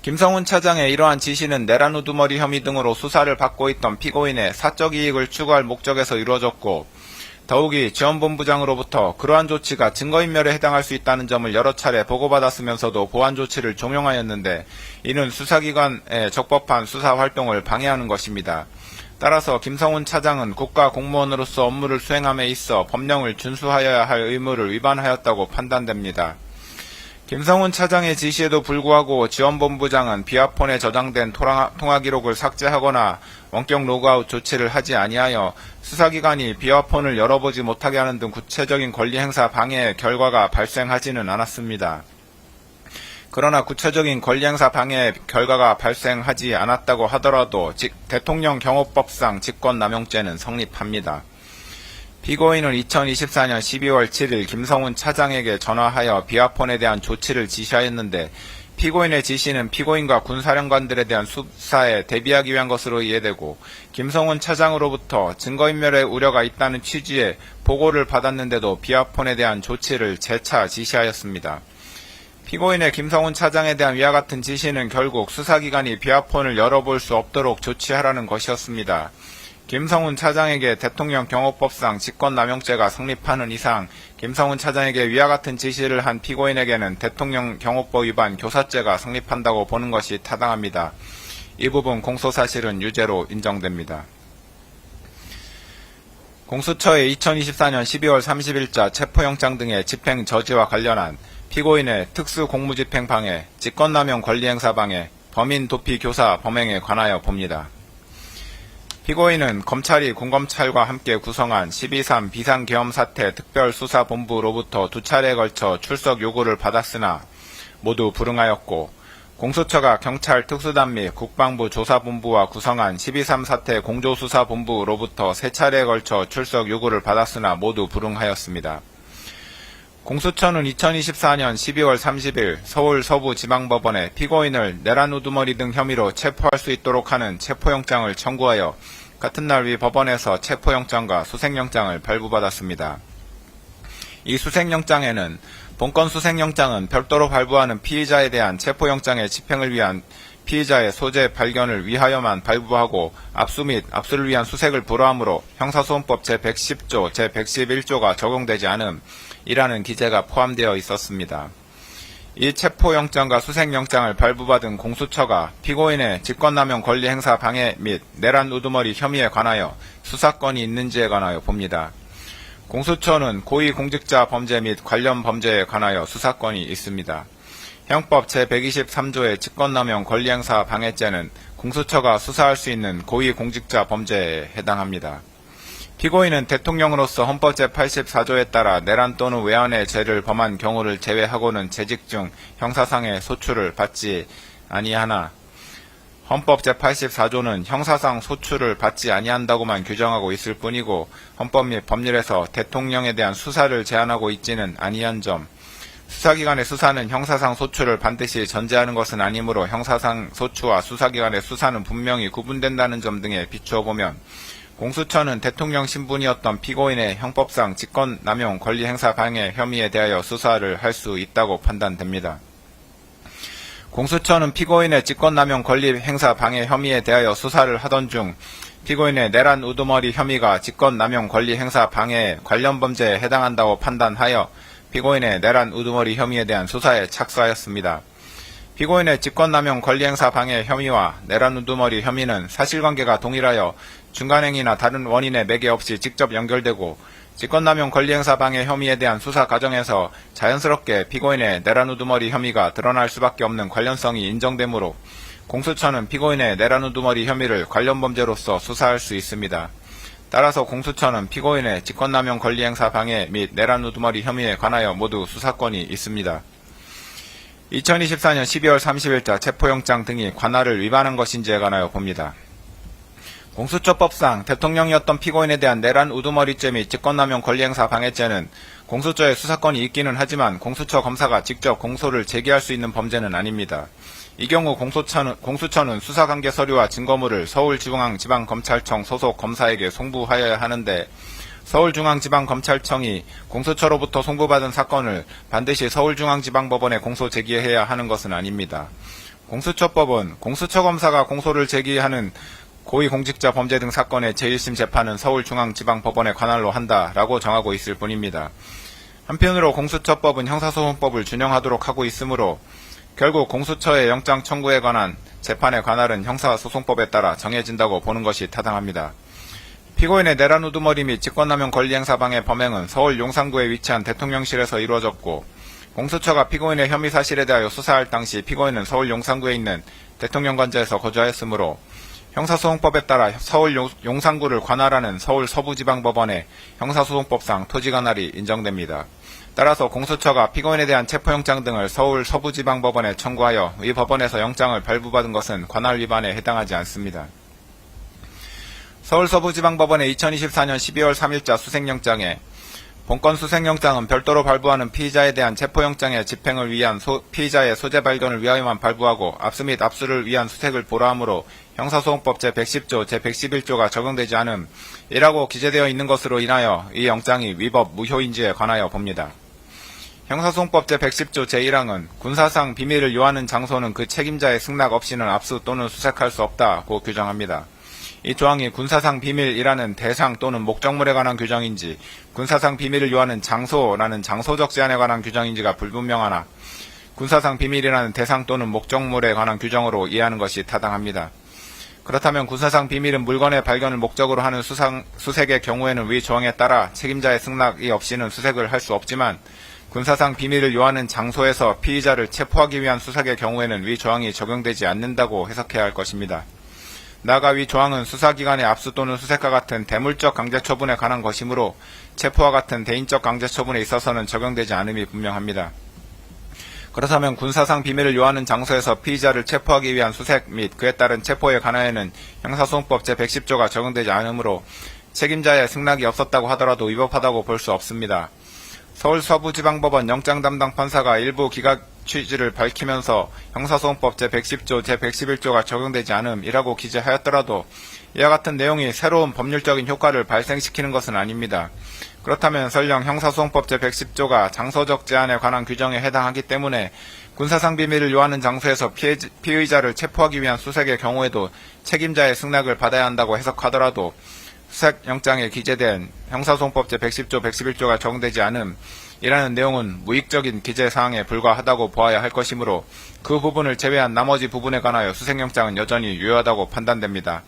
김성훈 차장의 이러한 지시는 내란 우두머리 혐의 등으로 수사를 받고 있던 피고인의 사적 이익을 추구할 목적에서 이루어졌고 더욱이 지원본부장으로부터 그러한 조치가 증거인멸에 해당할 수 있다는 점을 여러 차례 보고받았으면서도 보안 조치를 종용하였는데 이는 수사기관의 적법한 수사활동을 방해하는 것입니다. 따라서 김성훈 차장은 국가공무원으로서 업무를 수행함에 있어 법령을 준수하여야 할 의무를 위반하였다고 판단됩니다. 김성훈 차장의 지시에도 불구하고 지원본부장은 비아폰에 저장된 통화 기록을 삭제하거나 원격 로그아웃 조치를 하지 아니하여 수사기관이 비아폰을 열어보지 못하게 하는 등 구체적인 권리 행사 방해의 결과가 발생하지는 않았습니다. 그러나 구체적인 권리 행사 방해의 결과가 발생하지 않았다고 하더라도 대통령 경호법상 직권남용죄는 성립합니다. 피고인은 2024년 12월 7일 김성훈 차장에게 전화하여 비아폰에 대한 조치를 지시하였는데 피고인의 지시는 피고인과 군사령관들에 대한 수사에 대비하기 위한 것으로 이해되고 김성훈 차장으로부터 증거인멸의 우려가 있다는 취지의 보고를 받았는데도 비아폰에 대한 조치를 재차 지시하였습니다. 피고인의 김성훈 차장에 대한 위와 같은 지시는 결국 수사기관이 비아폰을 열어볼 수 없도록 조치하라는 것이었습니다. 김성훈 차장에게 대통령 경호법상 직권남용죄가 성립하는 이상 김성훈 차장에게 위와 같은 지시를 한 피고인에게는 대통령 경호법 위반 교사죄가 성립한다고 보는 것이 타당합니다. 이 부분 공소사실은 유죄로 인정됩니다. 공수처의 2024년 12월 30일자 체포영장 등의 집행 저지와 관련한 피고인의 특수공무집행 방해, 직권남용 권리행사 방해, 범인 도피 교사 범행에 관하여 봅니다. 피고인은 검찰이 군검찰과 함께 구성한 12.3 비상계엄사태 특별수사본부로부터 2차례에 걸쳐 출석 요구를 받았으나 모두 불응하였고 공수처가 경찰 특수단 및 국방부 조사본부와 구성한 12.3 사태 공조수사본부로부터 3차례에 걸쳐 출석 요구를 받았으나 모두 불응하였습니다. 공수처는 2024년 12월 30일 서울 서부지방법원에 피고인을 내란 우두머리 등 혐의로 체포할 수 있도록 하는 체포영장을 청구하여 같은 날 위 법원에서 체포영장과 수색영장을 발부받았습니다. 이 수색영장에는 본건 수색영장은 별도로 발부하는 피의자에 대한 체포영장의 집행을 위한 피의자의 소재 발견을 위하여만 발부하고 압수 및 압수를 위한 수색을 불허하므로 형사소송법 제110조, 제111조가 적용되지 않음이라는 기재가 포함되어 있었습니다. 이 체포영장과 수색영장을 발부받은 공수처가 피고인의 직권남용 권리행사 방해 및 내란 우두머리 혐의에 관하여 수사권이 있는지에 관하여 봅니다. 공수처는 고위공직자 범죄 및 관련 범죄에 관하여 수사권이 있습니다. 형법 제123조의 직권남용 권리행사 방해죄는 공수처가 수사할 수 있는 고위공직자 범죄에 해당합니다. 피고인은 대통령으로서 헌법 제84조에 따라 내란 또는 외환의 죄를 범한 경우를 제외하고는 재직 중 형사상의 소출을 받지 아니하나 헌법 제84조는 형사상 소출을 받지 아니한다고만 규정하고 있을 뿐이고 헌법 및 법률에서 대통령에 대한 수사를 제한하고 있지는 아니한 점, 수사기관의 수사는 형사상 소출을 반드시 전제하는 것은 아니므로 형사상 소추와 수사기관의 수사는 분명히 구분된다는 점 등에 비추어 보면 공수처는 대통령 신분이었던 피고인의 형법상 직권남용 권리행사 방해 혐의에 대하여 수사를 할 수 있다고 판단됩니다. 공수처는 피고인의 직권남용 권리행사 방해 혐의에 대하여 수사를 하던 중 피고인의 내란 우두머리 혐의가 직권남용 권리행사 방해 관련 범죄에 해당한다고 판단하여 피고인의 내란 우두머리 혐의에 대한 수사에 착수하였습니다. 피고인의 직권남용 권리행사 방해 혐의와 내란 우두머리 혐의는 사실관계가 동일하여 중간행위나 다른 원인의 매개 없이 직접 연결되고 직권남용 권리행사 방해 혐의에 대한 수사 과정에서 자연스럽게 피고인의 내란 우두머리 혐의가 드러날 수밖에 없는 관련성이 인정되므로 공수처는 피고인의 내란 우두머리 혐의를 관련 범죄로서 수사할 수 있습니다. 따라서 공수처는 피고인의 직권남용 권리행사 방해 및 내란 우두머리 혐의에 관하여 모두 수사권이 있습니다. 2024년 12월 30일자 체포영장 등이 관할을 위반한 것인지에 관하여 봅니다. 공수처법상 대통령이었던 피고인에 대한 내란 우두머리죄 및 직권남용 권리행사 방해죄는 공수처에 수사권이 있기는 하지만 공수처 검사가 직접 공소를 제기할 수 있는 범죄는 아닙니다. 이 경우 공수처는 수사관계 서류와 증거물을 서울중앙지방검찰청 소속 검사에게 송부하여야 하는데 서울중앙지방검찰청이 공수처로부터 송부받은 사건을 반드시 서울중앙지방법원에 공소 제기해야 하는 것은 아닙니다. 공수처법은 공수처검사가 공소를 제기하는 고위공직자 범죄 등 사건의 제1심 재판은 서울중앙지방법원에 관할로 한다라고 정하고 있을 뿐입니다. 한편으로 공수처법은 형사소송법을 준용하도록 하고 있으므로 결국 공수처의 영장 청구에 관한 재판의 관할은 형사소송법에 따라 정해진다고 보는 것이 타당합니다. 피고인의 내란 우두머리 및 직권남용 권리행사 방해 범행은 서울 용산구에 위치한 대통령실에서 이루어졌고 공수처가 피고인의 혐의 사실에 대하여 수사할 당시 피고인은 서울 용산구에 있는 대통령관저에서 거주하였으므로 형사소송법에 따라 서울 용산구를 관할하는 서울 서부지방법원의 형사소송법상 토지관할이 인정됩니다. 따라서 공수처가 피고인에 대한 체포영장 등을 서울 서부지방법원에 청구하여 이 법원에서 영장을 발부받은 것은 관할 위반에 해당하지 않습니다. 서울 서부지방법원의 2024년 12월 3일자 수색영장에 본건 수색영장은 별도로 발부하는 피의자에 대한 체포영장의 집행을 위한 피의자의 소재 발견을 위하여만 발부하고 압수 및 압수를 위한 수색을 보라하므로 형사소송법 제110조 제111조가 적용되지 않음 이라고 기재되어 있는 것으로 인하여 이 영장이 위법 무효인지에 관하여 봅니다. 형사소송법 제110조 제1항은 군사상 비밀을 요하는 장소는 그 책임자의 승낙 없이는 압수 또는 수색할 수 없다고 규정합니다. 이 조항이 군사상 비밀이라는 대상 또는 목적물에 관한 규정인지 군사상 비밀을 요하는 장소라는 장소적 제한에 관한 규정인지가 불분명하나 군사상 비밀이라는 대상 또는 목적물에 관한 규정으로 이해하는 것이 타당합니다. 그렇다면 군사상 비밀은 물건의 발견을 목적으로 하는 수색의 경우에는 위 조항에 따라 책임자의 승낙이 없이는 수색을 할 수 없지만 군사상 비밀을 요하는 장소에서 피의자를 체포하기 위한 수색의 경우에는 위 조항이 적용되지 않는다고 해석해야 할 것입니다. 나아가 위 조항은 수사기관의 압수 또는 수색과 같은 대물적 강제처분에 관한 것이므로 체포와 같은 대인적 강제처분에 있어서는 적용되지 않음이 분명합니다. 그렇다면 군사상 비밀을 요하는 장소에서 피의자를 체포하기 위한 수색 및 그에 따른 체포에 관하여는 형사소송법 제110조가 적용되지 않으므로 책임자의 승낙이 없었다고 하더라도 위법하다고 볼 수 없습니다. 서울 서부지방법원 영장담당 판사가 일부 기각 취지를 밝히면서 형사소송법 제110조 제111조가 적용되지 않음이라고 기재하였더라도 이와 같은 내용이 새로운 법률적인 효과를 발생시키는 것은 아닙니다. 그렇다면 설령 형사소송법 제110조가 장소적 제한에 관한 규정에 해당하기 때문에 군사상 비밀을 요하는 장소에서 피의자를 체포하기 위한 수색의 경우에도 책임자의 승낙을 받아야 한다고 해석하더라도 수색영장에 기재된 형사소송법 제110조 111조가 적용되지 않음 이라는 내용은 무익적인 기재사항에 불과하다고 보아야 할 것이므로 그 부분을 제외한 나머지 부분에 관하여 수색영장은 여전히 유효하다고 판단됩니다.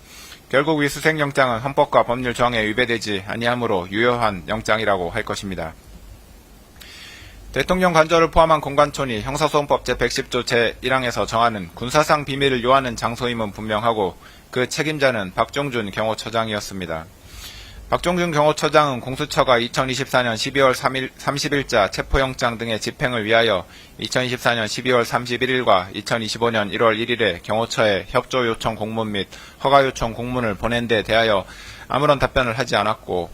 결국 이 수색영장은 헌법과 법률 조항에 위배되지 아니하므로 유효한 영장이라고 할 것입니다. 대통령 관저를 포함한 공관촌이 형사소송법 제110조 제1항에서 정하는 군사상 비밀을 요하는 장소임은 분명하고 그 책임자는 박종준 경호처장이었습니다. 박종준 경호처장은 공수처가 2024년 12월 30일자 체포영장 등의 집행을 위하여 2024년 12월 31일과 2025년 1월 1일에 경호처에 협조 요청 공문 및 허가 요청 공문을 보낸 데 대하여 아무런 답변을 하지 않았고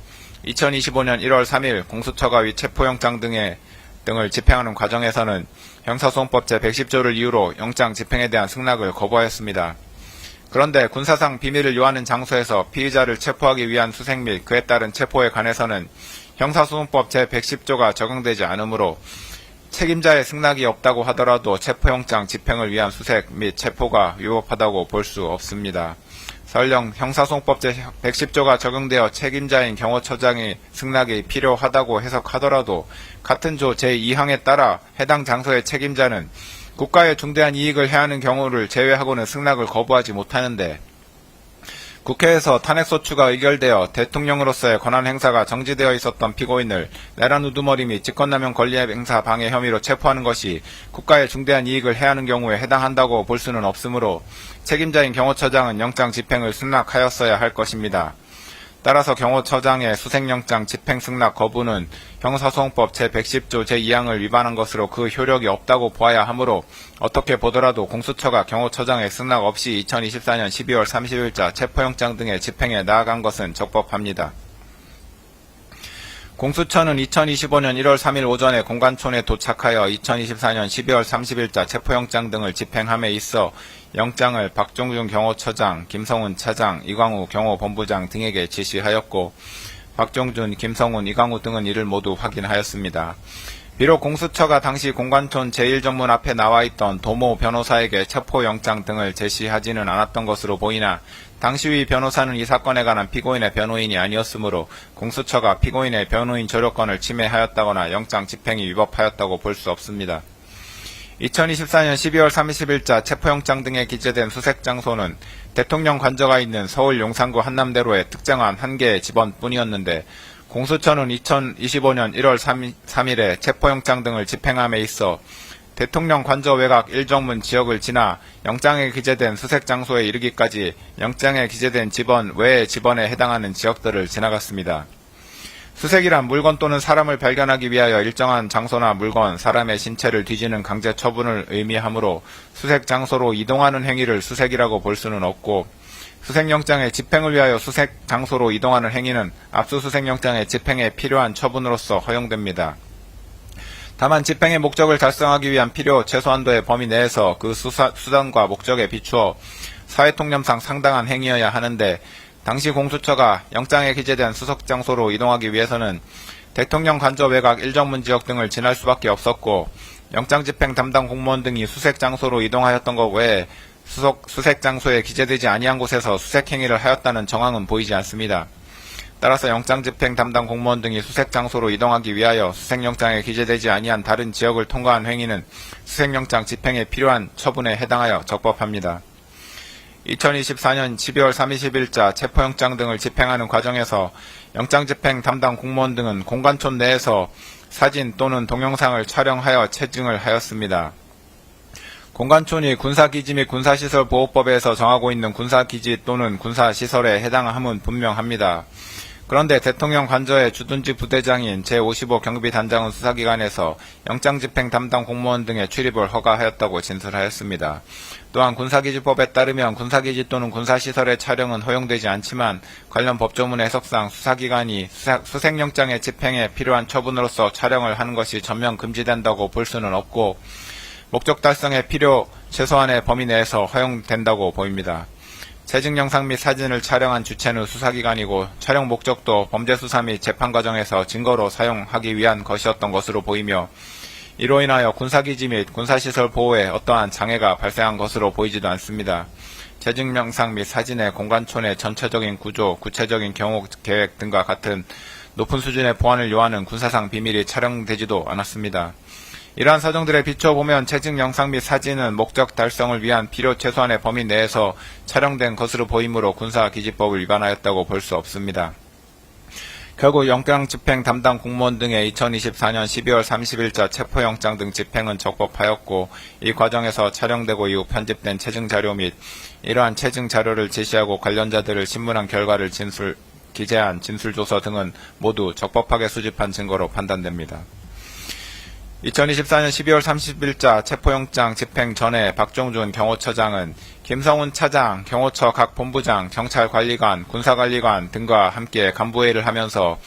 2025년 1월 3일 공수처가 위 체포영장 등을 집행하는 과정에서는 형사소송법 제110조를 이유로 영장 집행에 대한 승낙을 거부하였습니다. 그런데 군사상 비밀을 요하는 장소에서 피의자를 체포하기 위한 수색 및 그에 따른 체포에 관해서는 형사소송법 제110조가 적용되지 않으므로 책임자의 승낙이 없다고 하더라도 체포영장 집행을 위한 수색 및 체포가 위법하다고 볼 수 없습니다. 설령 형사소송법 제110조가 적용되어 책임자인 경호처장의 승낙이 필요하다고 해석하더라도 같은 조 제2항에 따라 해당 장소의 책임자는 국가에 중대한 이익을 해하는 경우를 제외하고는 승낙을 거부하지 못하는데 국회에서 탄핵소추가 의결되어 대통령으로서의 권한 행사가 정지되어 있었던 피고인을 내란 우두머리 및 직권남용 권리행사 방해 혐의로 체포하는 것이 국가에 중대한 이익을 해하는 경우에 해당한다고 볼 수는 없으므로 책임자인 경호처장은 영장 집행을 승낙하였어야 할 것입니다. 따라서 경호처장의 수색영장 집행 승낙 거부는 형사소송법 제110조 제2항을 위반한 것으로 그 효력이 없다고 보아야 하므로 어떻게 보더라도 공수처가 경호처장의 승낙 없이 2024년 12월 30일자 체포영장 등의 집행에 나아간 것은 적법합니다. 공수처는 2025년 1월 3일 오전에 공관촌에 도착하여 2024년 12월 30일자 체포영장 등을 집행함에 있어 영장을 박종준 경호처장, 김성훈 차장, 이광우 경호본부장 등에게 지시하였고 박종준, 김성훈, 이광우 등은 이를 모두 확인하였습니다. 비록 공수처가 당시 공관촌 제1정문 앞에 나와있던 도모 변호사에게 체포영장 등을 제시하지는 않았던 것으로 보이나 당시의 변호사는 이 사건에 관한 피고인의 변호인이 아니었으므로 공수처가 피고인의 변호인 조력권을 침해하였다거나 영장 집행이 위법하였다고 볼 수 없습니다. 2024년 12월 30일자 체포영장 등에 기재된 수색장소는 대통령 관저가 있는 서울 용산구 한남대로의 특정한 한 개의 집원뿐이었는데 공수처는 2025년 1월 3일에 체포영장 등을 집행함에 있어 대통령 관저 외곽 1정문 지역을 지나 영장에 기재된 수색 장소에 이르기까지 영장에 기재된 지번 외의 지번에 해당하는 지역들을 지나갔습니다. 수색이란 물건 또는 사람을 발견하기 위하여 일정한 장소나 물건, 사람의 신체를 뒤지는 강제 처분을 의미하므로 수색 장소로 이동하는 행위를 수색이라고 볼 수는 없고, 수색영장의 집행을 위하여 수색 장소로 이동하는 행위는 압수수색영장의 집행에 필요한 처분으로서 허용됩니다. 다만 집행의 목적을 달성하기 위한 필요 최소한도의 범위 내에서 그 수단과 목적에 비추어 사회통념상 상당한 행위여야 하는데, 당시 공수처가 영장에 기재된 수색 장소로 이동하기 위해서는 대통령 관저 외곽 1정문 지역 등을 지날 수밖에 없었고, 영장 집행 담당 공무원 등이 수색 장소로 이동하였던 것 외에 수색 장소에 기재되지 아니한 곳에서 수색 행위를 하였다는 정황은 보이지 않습니다. 따라서 영장 집행 담당 공무원 등이 수색 장소로 이동하기 위하여 수색영장에 기재되지 아니한 다른 지역을 통과한 행위는 수색영장 집행에 필요한 처분에 해당하여 적법합니다. 2024년 12월 30일자 체포영장 등을 집행하는 과정에서 영장 집행 담당 공무원 등은 공관촌 내에서 사진 또는 동영상을 촬영하여 체증을 하였습니다. 공관촌이 군사기지 및 군사시설보호법에서 정하고 있는 군사기지 또는 군사시설에 해당함은 분명합니다. 그런데 대통령 관저의 주둔지 부대장인 제55 경비단장은 수사기관에서 영장집행 담당 공무원 등의 출입을 허가하였다고 진술하였습니다. 또한 군사기지법에 따르면 군사기지 또는 군사시설의 촬영은 허용되지 않지만 관련 법조문의 해석상 수사기관이 수색영장의 집행에 필요한 처분으로서 촬영을 하는 것이 전면 금지된다고 볼 수는 없고, 목적 달성의 필요 최소한의 범위 내에서 허용된다고 보입니다. 체증 영상 및 사진을 촬영한 주체는 수사기관이고, 촬영 목적도 범죄수사 및 재판 과정에서 증거로 사용하기 위한 것이었던 것으로 보이며, 이로 인하여 군사기지 및 군사시설 보호에 어떠한 장애가 발생한 것으로 보이지도 않습니다. 체증 영상 및 사진의 공관촌의 전체적인 구조, 구체적인 경호 계획 등과 같은 높은 수준의 보안을 요하는 군사상 비밀이 촬영되지도 않았습니다. 이러한 사정들에 비춰보면 체증 영상 및 사진은 목적 달성을 위한 필요 최소한의 범위 내에서 촬영된 것으로 보이므로 군사기지법을 위반하였다고 볼 수 없습니다. 결국 영장 집행 담당 공무원 등의 2024년 12월 30일자 체포영장 등 집행은 적법하였고, 이 과정에서 촬영되고 이후 편집된 체증 자료 및 이러한 체증 자료를 제시하고 관련자들을 신문한 결과를 기재한 진술조서 등은 모두 적법하게 수집한 증거로 판단됩니다. 2024년 12월 30일자 체포영장 집행 전에 박종준 경호처장은 김성훈 차장, 경호처 각 본부장, 경찰관리관, 군사관리관 등과 함께 간부회의를 하면서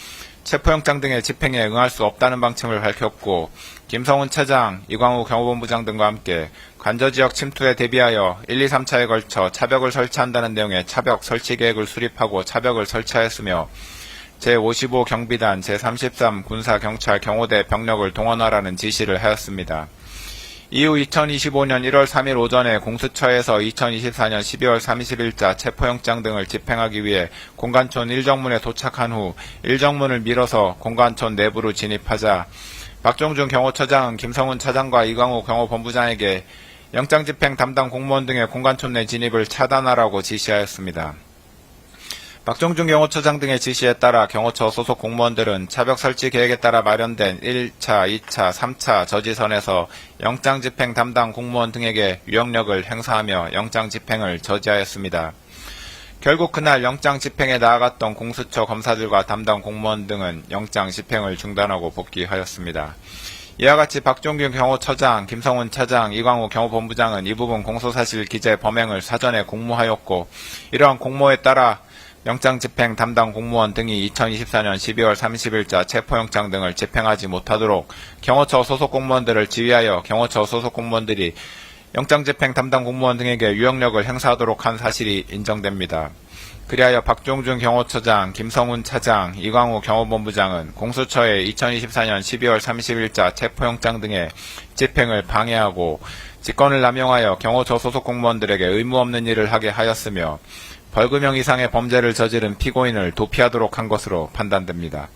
체포영장 등의 집행에 응할 수 없다는 방침을 밝혔고, 김성훈 차장, 이광우 경호본부장 등과 함께 관저지역 침투에 대비하여 1, 2, 3차에 걸쳐 차벽을 설치한다는 내용의 차벽 설치 계획을 수립하고 차벽을 설치하였으며, 제55 경비단, 제33 군사경찰 경호대 병력을 동원하라는 지시를 하였습니다. 이후 2025년 1월 3일 오전에 공수처에서 2024년 12월 30일자 체포영장 등을 집행하기 위해 공관촌 1정문에 도착한 후 1정문을 밀어서 공관촌 내부로 진입하자 박종준 경호처장은 김성훈 차장과 이광우 경호본부장에게 영장집행 담당 공무원 등의 공관촌 내 진입을 차단하라고 지시하였습니다. 박종준 경호처장 등의 지시에 따라 경호처 소속 공무원들은 차벽 설치 계획에 따라 마련된 1차, 2차, 3차 저지선에서 영장 집행 담당 공무원 등에게 유영력을 행사하며 영장 집행을 저지하였습니다. 결국 그날 영장 집행에 나아갔던 공수처 검사들과 담당 공무원 등은 영장 집행을 중단하고 복귀하였습니다. 이와 같이 박종균 경호처장, 김성훈 차장, 이광우 경호본부장은 이 부분 공소사실 기재 범행을 사전에 공모하였고, 이러한 공모에 따라 영장 집행 담당 공무원 등이 2024년 12월 30일자 체포영장 등을 집행하지 못하도록 경호처 소속 공무원들을 지휘하여 경호처 소속 공무원들이 영장 집행 담당 공무원 등에게 유영력을 행사하도록 한 사실이 인정됩니다. 그리하여 박종준 경호처장, 김성훈 차장, 이광우 경호본부장은 공수처의 2024년 12월 30일자 체포영장 등의 집행을 방해하고 직권을 남용하여 경호처 소속 공무원들에게 의무 없는 일을 하게 하였으며, 벌금형 이상의 범죄를 저지른 피고인을 도피하도록 한 것으로 판단됩니다.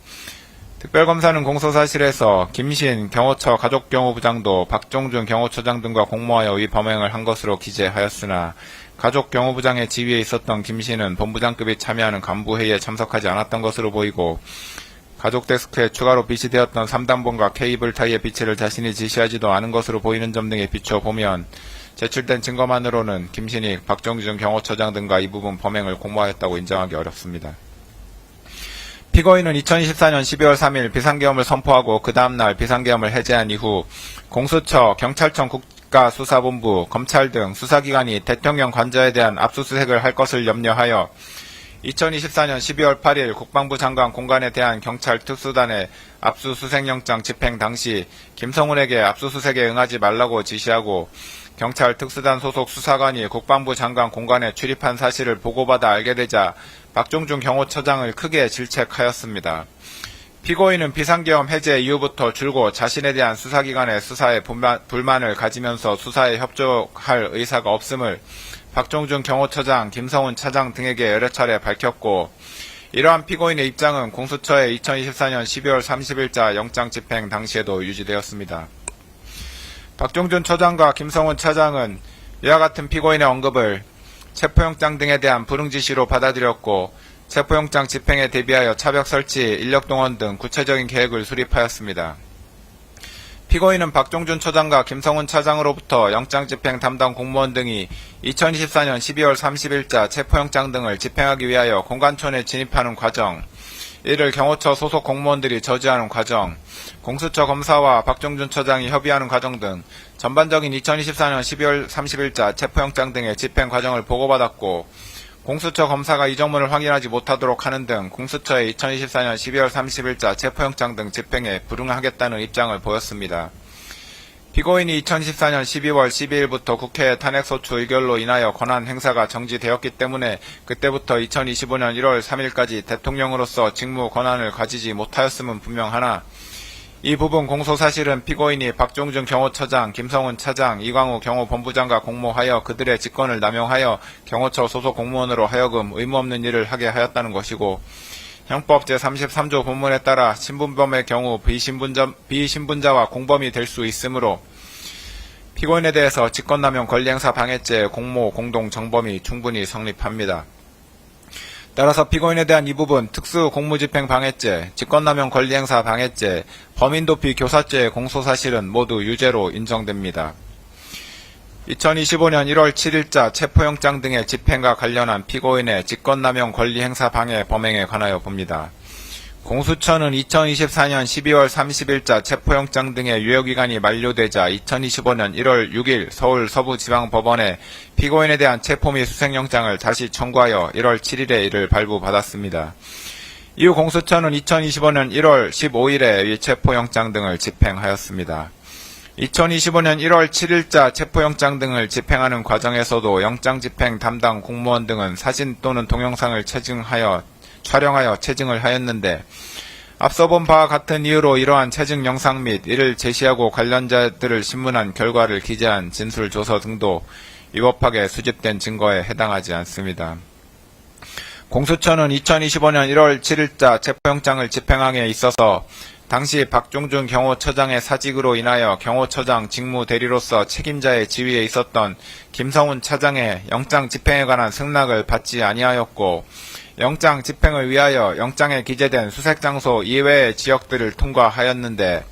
특별검사는 공소사실에서 김신 경호처 가족경호부장도 박종준 경호처장 등과 공모하여 이 범행을 한 것으로 기재하였으나, 가족경호부장의 지위에 있었던 김신은 본부장급이 참여하는 간부회의에 참석하지 않았던 것으로 보이고, 가족 데스크에 추가로 비치되었던 3단본과 케이블 타이의 비치를 자신이 지시하지도 않은 것으로 보이는 점 등에 비춰보면 제출된 증거만으로는 김신익, 박종준 경호처장 등과 이 부분 범행을 공모하였다고 인정하기 어렵습니다. 피고인은 2024년 12월 3일 비상계엄을 선포하고 그 다음날 비상계엄을 해제한 이후 공수처, 경찰청 국가수사본부, 검찰 등 수사기관이 대통령 관저에 대한 압수수색을 할 것을 염려하여 2024년 12월 8일 국방부 장관 공간에 대한 경찰 특수단의 압수수색영장 집행 당시 김성훈에게 압수수색에 응하지 말라고 지시하고 경찰 특수단 소속 수사관이 국방부 장관 공간에 출입한 사실을 보고받아 알게 되자 박종준 경호처장을 크게 질책하였습니다. 피고인은 비상계엄 해제 이후부터 줄곧 자신에 대한 수사기관의 수사에 불만을 가지면서 수사에 협조할 의사가 없음을 박종준 경호처장, 김성훈 차장 등에게 여러 차례 밝혔고 이러한 피고인의 입장은 공수처의 2024년 12월 30일자 영장 집행 당시에도 유지되었습니다. 박종준 처장과 김성훈 차장은 이와 같은 피고인의 언급을 체포영장 등에 대한 불응지시로 받아들였고 체포영장 집행에 대비하여 차벽 설치, 인력동원 등 구체적인 계획을 수립하였습니다. 피고인은 박종준 처장과 김성훈 차장으로부터 영장 집행 담당 공무원 등이 2024년 12월 30일자 체포영장 등을 집행하기 위하여 공관촌에 진입하는 과정, 이를 경호처 소속 공무원들이 저지하는 과정, 공수처 검사와 박종준 처장이 협의하는 과정 등 전반적인 2024년 12월 30일자 체포영장 등의 집행 과정을 보고받았고 공수처 검사가 이정문을 확인하지 못하도록 하는 등 공수처의 2024년 12월 30일자 체포영장 등 집행에 불응하겠다는 입장을 보였습니다. 피고인이 2014년 12월 12일부터 국회 탄핵소추 의결로 인하여 권한 행사가 정지되었기 때문에 그때부터 2025년 1월 3일까지 대통령으로서 직무 권한을 가지지 못하였음은 분명하나 이 부분 공소사실은 피고인이 박종준 경호처장, 김성훈 차장, 이광우 경호본부장과 공모하여 그들의 직권을 남용하여 경호처 소속 공무원으로 하여금 의무 없는 일을 하게 하였다는 것이고 형법 제33조 본문에 따라 신분범의 경우 비신분자와 공범이 될 수 있으므로 피고인에 대해서 직권남용 권리행사 방해죄, 공모, 공동, 정범이 충분히 성립합니다. 따라서 피고인에 대한 이 부분 특수공무집행 방해죄, 직권남용 권리행사 방해죄, 범인도피 교사죄의 공소사실은 모두 유죄로 인정됩니다. 2025년 1월 7일자 체포영장 등의 집행과 관련한 피고인의 직권남용 권리행사 방해 범행에 관하여 봅니다. 공수처는 2024년 12월 30일자 체포영장 등의 유효기간이 만료되자 2025년 1월 6일 서울 서부지방법원에 피고인에 대한 체포 및 수색영장을 다시 청구하여 1월 7일에 이를 발부받았습니다. 이후 공수처는 2025년 1월 15일에 이 체포영장 등을 집행하였습니다. 2025년 1월 7일자 체포영장 등을 집행하는 과정에서도 영장집행 담당 공무원 등은 사진 또는 동영상을 촬영하여 체증을 하였는데 앞서 본 바와 같은 이유로 이러한 체증 영상 및 이를 제시하고 관련자들을 신문한 결과를 기재한 진술조서 등도 위법하게 수집된 증거에 해당하지 않습니다. 공수처는 2025년 1월 7일자 체포영장을 집행함에 있어서 당시 박종준 경호처장의 사직으로 인하여 경호처장 직무 대리로서 책임자의 지위에 있었던 김성훈 차장의 영장 집행에 관한 승낙을 받지 아니하였고 영장 집행을 위하여 영장에 기재된 수색장소 이외의 지역들을 통과하였는데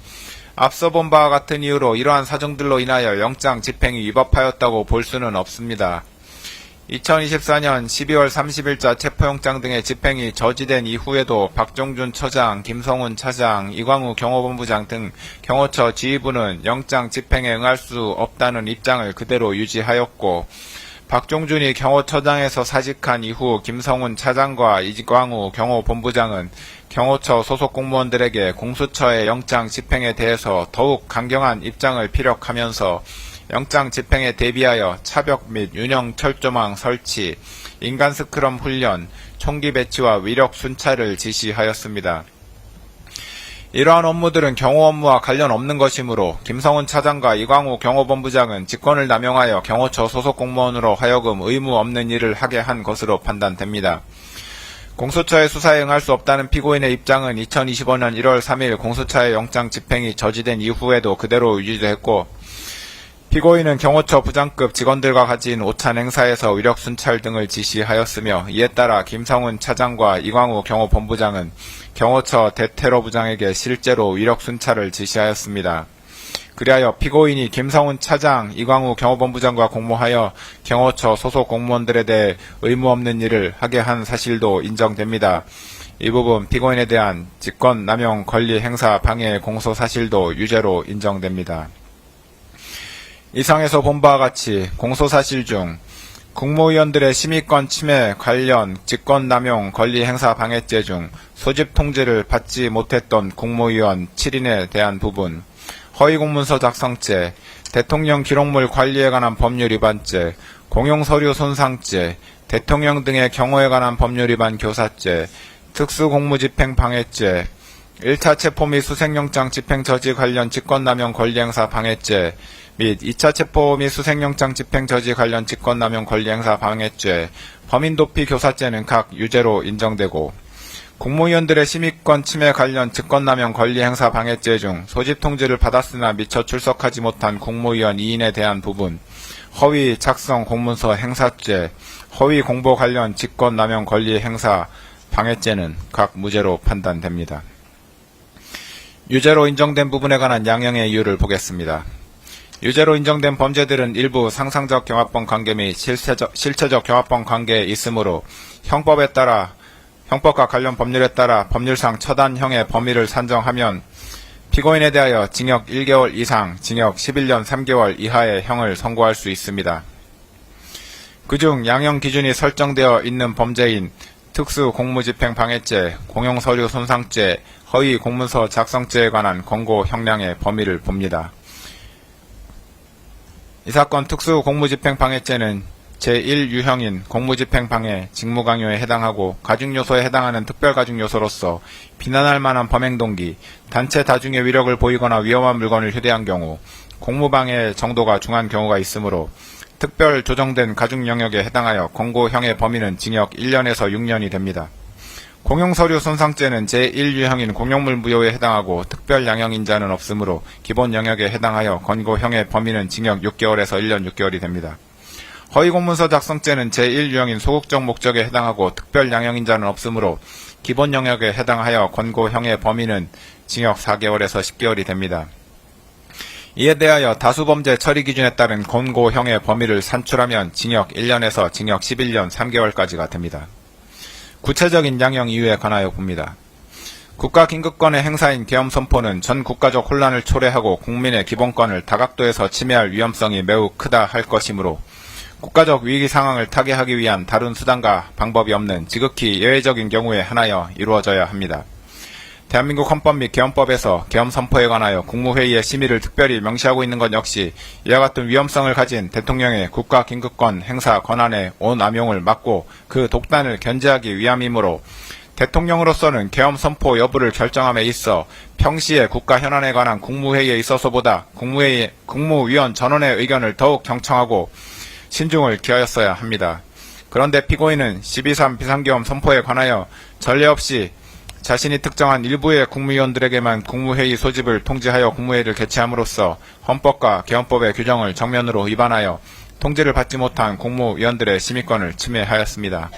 앞서 본 바와 같은 이유로 이러한 사정들로 인하여 영장 집행이 위법하였다고 볼 수는 없습니다. 2024년 12월 30일자 체포영장 등의 집행이 저지된 이후에도 박종준 처장, 김성훈 차장, 이광우 경호본부장 등 경호처 지휘부는 영장 집행에 응할 수 없다는 입장을 그대로 유지하였고 박종준이 경호처장에서 사직한 이후 김성훈 차장과 이광우 경호본부장은 경호처 소속 공무원들에게 공수처의 영장 집행에 대해서 더욱 강경한 입장을 피력하면서 영장 집행에 대비하여 차벽 및 윤형 철조망 설치, 인간 스크럼 훈련, 총기 배치와 위력 순찰을 지시하였습니다. 이러한 업무들은 경호 업무와 관련 없는 것이므로 김성훈 차장과 이광우 경호본부장은 직권을 남용하여 경호처 소속 공무원으로 하여금 의무 없는 일을 하게 한 것으로 판단됩니다. 공수처의 수사에 응할 수 없다는 피고인의 입장은 2025년 1월 3일 공수처의 영장 집행이 저지된 이후에도 그대로 유지됐고 피고인은 경호처 부장급 직원들과 가진 오찬 행사에서 위력 순찰 등을 지시하였으며 이에 따라 김성훈 차장과 이광우 경호본부장은 경호처 대테러부장에게 실제로 위력 순찰을 지시하였습니다. 그리하여 피고인이 김성훈 차장, 이광우 경호본부장과 공모하여 경호처 소속 공무원들에 대해 의무 없는 일을 하게 한 사실도 인정됩니다. 이 부분 피고인에 대한 직권남용 권리 행사 방해 공소 사실도 유죄로 인정됩니다. 이상에서 본 바와 같이 공소사실 중 국무위원들의 심의권 침해 관련 직권남용 권리행사 방해죄 중 소집 통지를 받지 못했던 국무위원 7인에 대한 부분, 허위공문서 작성죄, 대통령 기록물 관리에 관한 법률 위반죄, 공용서류 손상죄, 대통령 등의 경호에 관한 법률 위반 교사죄, 특수공무집행 방해죄, 1차 체포 및 수색영장 집행 저지 관련 직권남용 권리행사 방해죄 및 2차 체포 및 수색영장 집행 저지 관련 직권남용 권리행사 방해죄, 범인도피 교사죄는 각 유죄로 인정되고 국무위원들의 심의권 침해 관련 직권남용 권리행사 방해죄 중 소집 통지를 받았으나 미처 출석하지 못한 국무위원 2인에 대한 부분, 허위 작성 공문서 행사죄, 허위 공보 관련 직권남용 권리행사 방해죄는 각 무죄로 판단됩니다. 유죄로 인정된 부분에 관한 양형의 이유를 보겠습니다. 유죄로 인정된 범죄들은 일부 상상적 경합범 관계 및 실체적 경합범 관계에 있으므로 형법과 관련 법률에 따라 법률상 처단형의 범위를 산정하면 피고인에 대하여 징역 1개월 이상, 징역 11년 3개월 이하의 형을 선고할 수 있습니다. 그중 양형 기준이 설정되어 있는 범죄인 특수공무집행 방해죄, 공용서류 손상죄, 허위 공문서 작성죄에 관한 권고 형량의 범위를 봅니다. 이 사건 특수공무집행방해죄는 제1유형인 공무집행방해, 직무강요에 해당하고 가중요소에 해당하는 특별가중요소로서 비난할 만한 범행동기, 단체 다중의 위력을 보이거나 위험한 물건을 휴대한 경우, 공무방해의 정도가 중한 경우가 있으므로 특별 조정된 가중영역에 해당하여 권고형의 범위는 징역 1년에서 6년이 됩니다. 공용서류 손상죄는 제1유형인 공용물 무효에 해당하고 특별 양형인자는 없으므로 기본 영역에 해당하여 권고형의 범위는 징역 6개월에서 1년 6개월이 됩니다. 허위공문서 작성죄는 제1유형인 소극적 목적에 해당하고 특별 양형인자는 없으므로 기본 영역에 해당하여 권고형의 범위는 징역 4개월에서 10개월이 됩니다. 이에 대하여 다수범죄 처리 기준에 따른 권고형의 범위를 산출하면 징역 1년에서 징역 11년 3개월까지가 됩니다. 구체적인 양형 이유에 관하여 봅니다. 국가긴급권의 행사인 계엄선포는 전 국가적 혼란을 초래하고 국민의 기본권을 다각도에서 침해할 위험성이 매우 크다 할 것이므로 국가적 위기 상황을 타개하기 위한 다른 수단과 방법이 없는 지극히 예외적인 경우에 한하여 이루어져야 합니다. 대한민국 헌법 및 계엄법에서 계엄선포에 관하여 국무회의의 심의를 특별히 명시하고 있는 것 역시 이와 같은 위험성을 가진 대통령의 국가긴급권 행사 권한의 오남용을 막고 그 독단을 견제하기 위함이므로 대통령으로서는 계엄선포 여부를 결정함에 있어 평시에 국가 현안에 관한 국무회의에 있어서보다 국무위원 전원의 의견을 더욱 경청하고 신중을 기하였어야 합니다. 그런데 피고인은 12.3 비상계엄 선포에 관하여 전례 없이 자신이 특정한 일부의 국무위원들에게만 국무회의 소집을 통지하여 국무회의를 개최함으로써 헌법과 계엄법의 규정을 정면으로 위반하여 통지를 받지 못한 국무위원들의 심의권을 침해하였습니다.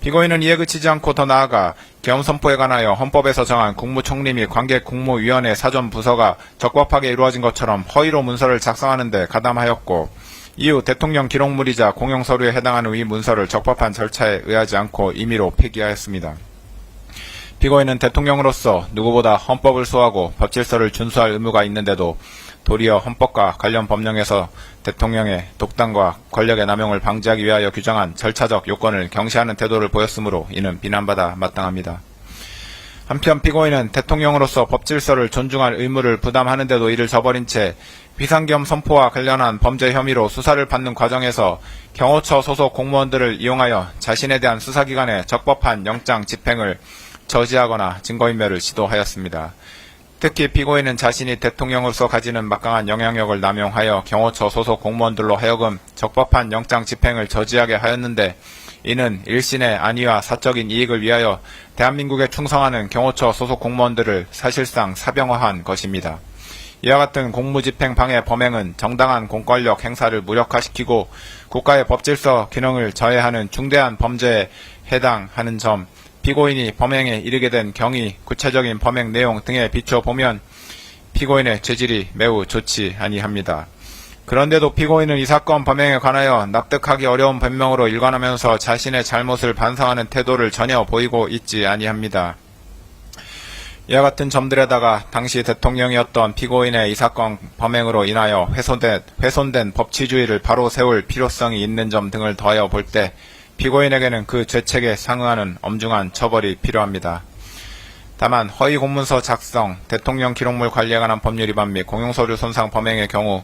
피고인은 이에 그치지 않고 더 나아가 계엄선포에 관하여 헌법에서 정한 국무총리 및 관계 국무위원회 사전 부서가 적법하게 이루어진 것처럼 허위로 문서를 작성하는 데 가담하였고 이후 대통령 기록물이자 공용서류에 해당하는 이 문서를 적법한 절차에 의하지 않고 임의로 폐기하였습니다. 피고인은 대통령으로서 누구보다 헌법을 수호하고 법질서를 준수할 의무가 있는데도 도리어 헌법과 관련 법령에서 대통령의 독단과 권력의 남용을 방지하기 위하여 규정한 절차적 요건을 경시하는 태도를 보였으므로 이는 비난받아 마땅합니다. 한편 피고인은 대통령으로서 법질서를 존중할 의무를 부담하는데도 이를 저버린 채 비상계엄 선포와 관련한 범죄 혐의로 수사를 받는 과정에서 경호처 소속 공무원들을 이용하여 자신에 대한 수사기관의 적법한 영장 집행을 저지하거나 증거인멸을 시도하였습니다. 특히 피고인은 자신이 대통령으로서 가지는 막강한 영향력을 남용하여 경호처 소속 공무원들로 하여금 적법한 영장 집행을 저지하게 하였는데 이는 일신의 안위와 사적인 이익을 위하여 대한민국에 충성하는 경호처 소속 공무원들을 사실상 사병화한 것입니다. 이와 같은 공무집행 방해 범행은 정당한 공권력 행사를 무력화시키고 국가의 법질서 기능을 저해하는 중대한 범죄에 해당하는 점, 피고인이 범행에 이르게 된 경위, 구체적인 범행 내용 등에 비춰보면 피고인의 죄질이 매우 좋지 아니합니다. 그런데도 피고인은 이 사건 범행에 관하여 납득하기 어려운 변명으로 일관하면서 자신의 잘못을 반성하는 태도를 전혀 보이고 있지 아니합니다. 이와 같은 점들에다가 당시 대통령이었던 피고인의 이 사건 범행으로 인하여 훼손된 법치주의를 바로 세울 필요성이 있는 점 등을 더하여 볼 때 피고인에게는 그 죄책에 상응하는 엄중한 처벌이 필요합니다. 다만 허위 공문서 작성, 대통령 기록물 관리에 관한 법률 위반 및 공용서류 손상 범행의 경우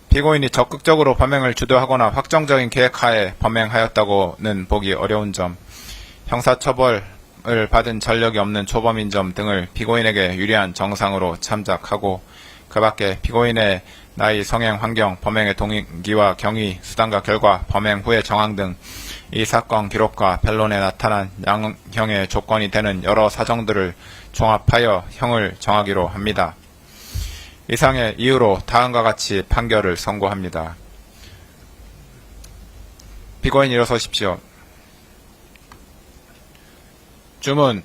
피고인이 적극적으로 범행을 주도하거나 확정적인 계획하에 범행하였다고는 보기 어려운 점, 형사처벌을 받은 전력이 없는 초범인 점 등을 피고인에게 유리한 정상으로 참작하고 그 밖에 피고인의 나이, 성행, 환경, 범행의 동기와 경위, 수단과 결과, 범행 후의 정황 등 이 사건 기록과 변론에 나타난 양형의 조건이 되는 여러 사정들을 종합하여 형을 정하기로 합니다. 이상의 이유로 다음과 같이 판결을 선고합니다. 피고인 일어서십시오. 주문.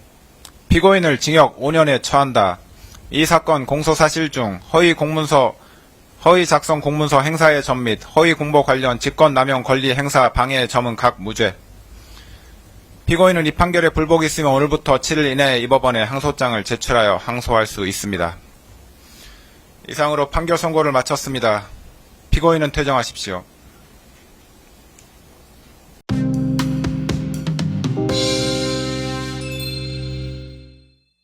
피고인을 징역 5년에 처한다. 이 사건 공소사실 중 허위 작성 공문서 행사의 점 및 허위 공보 관련 직권남용 권리 행사 방해의 점은 각 무죄. 피고인은 이 판결에 불복이 있으면 오늘부터 7일 이내에 이 법원에 항소장을 제출하여 항소할 수 있습니다. 이상으로 판결 선고를 마쳤습니다. 피고인은 퇴정하십시오.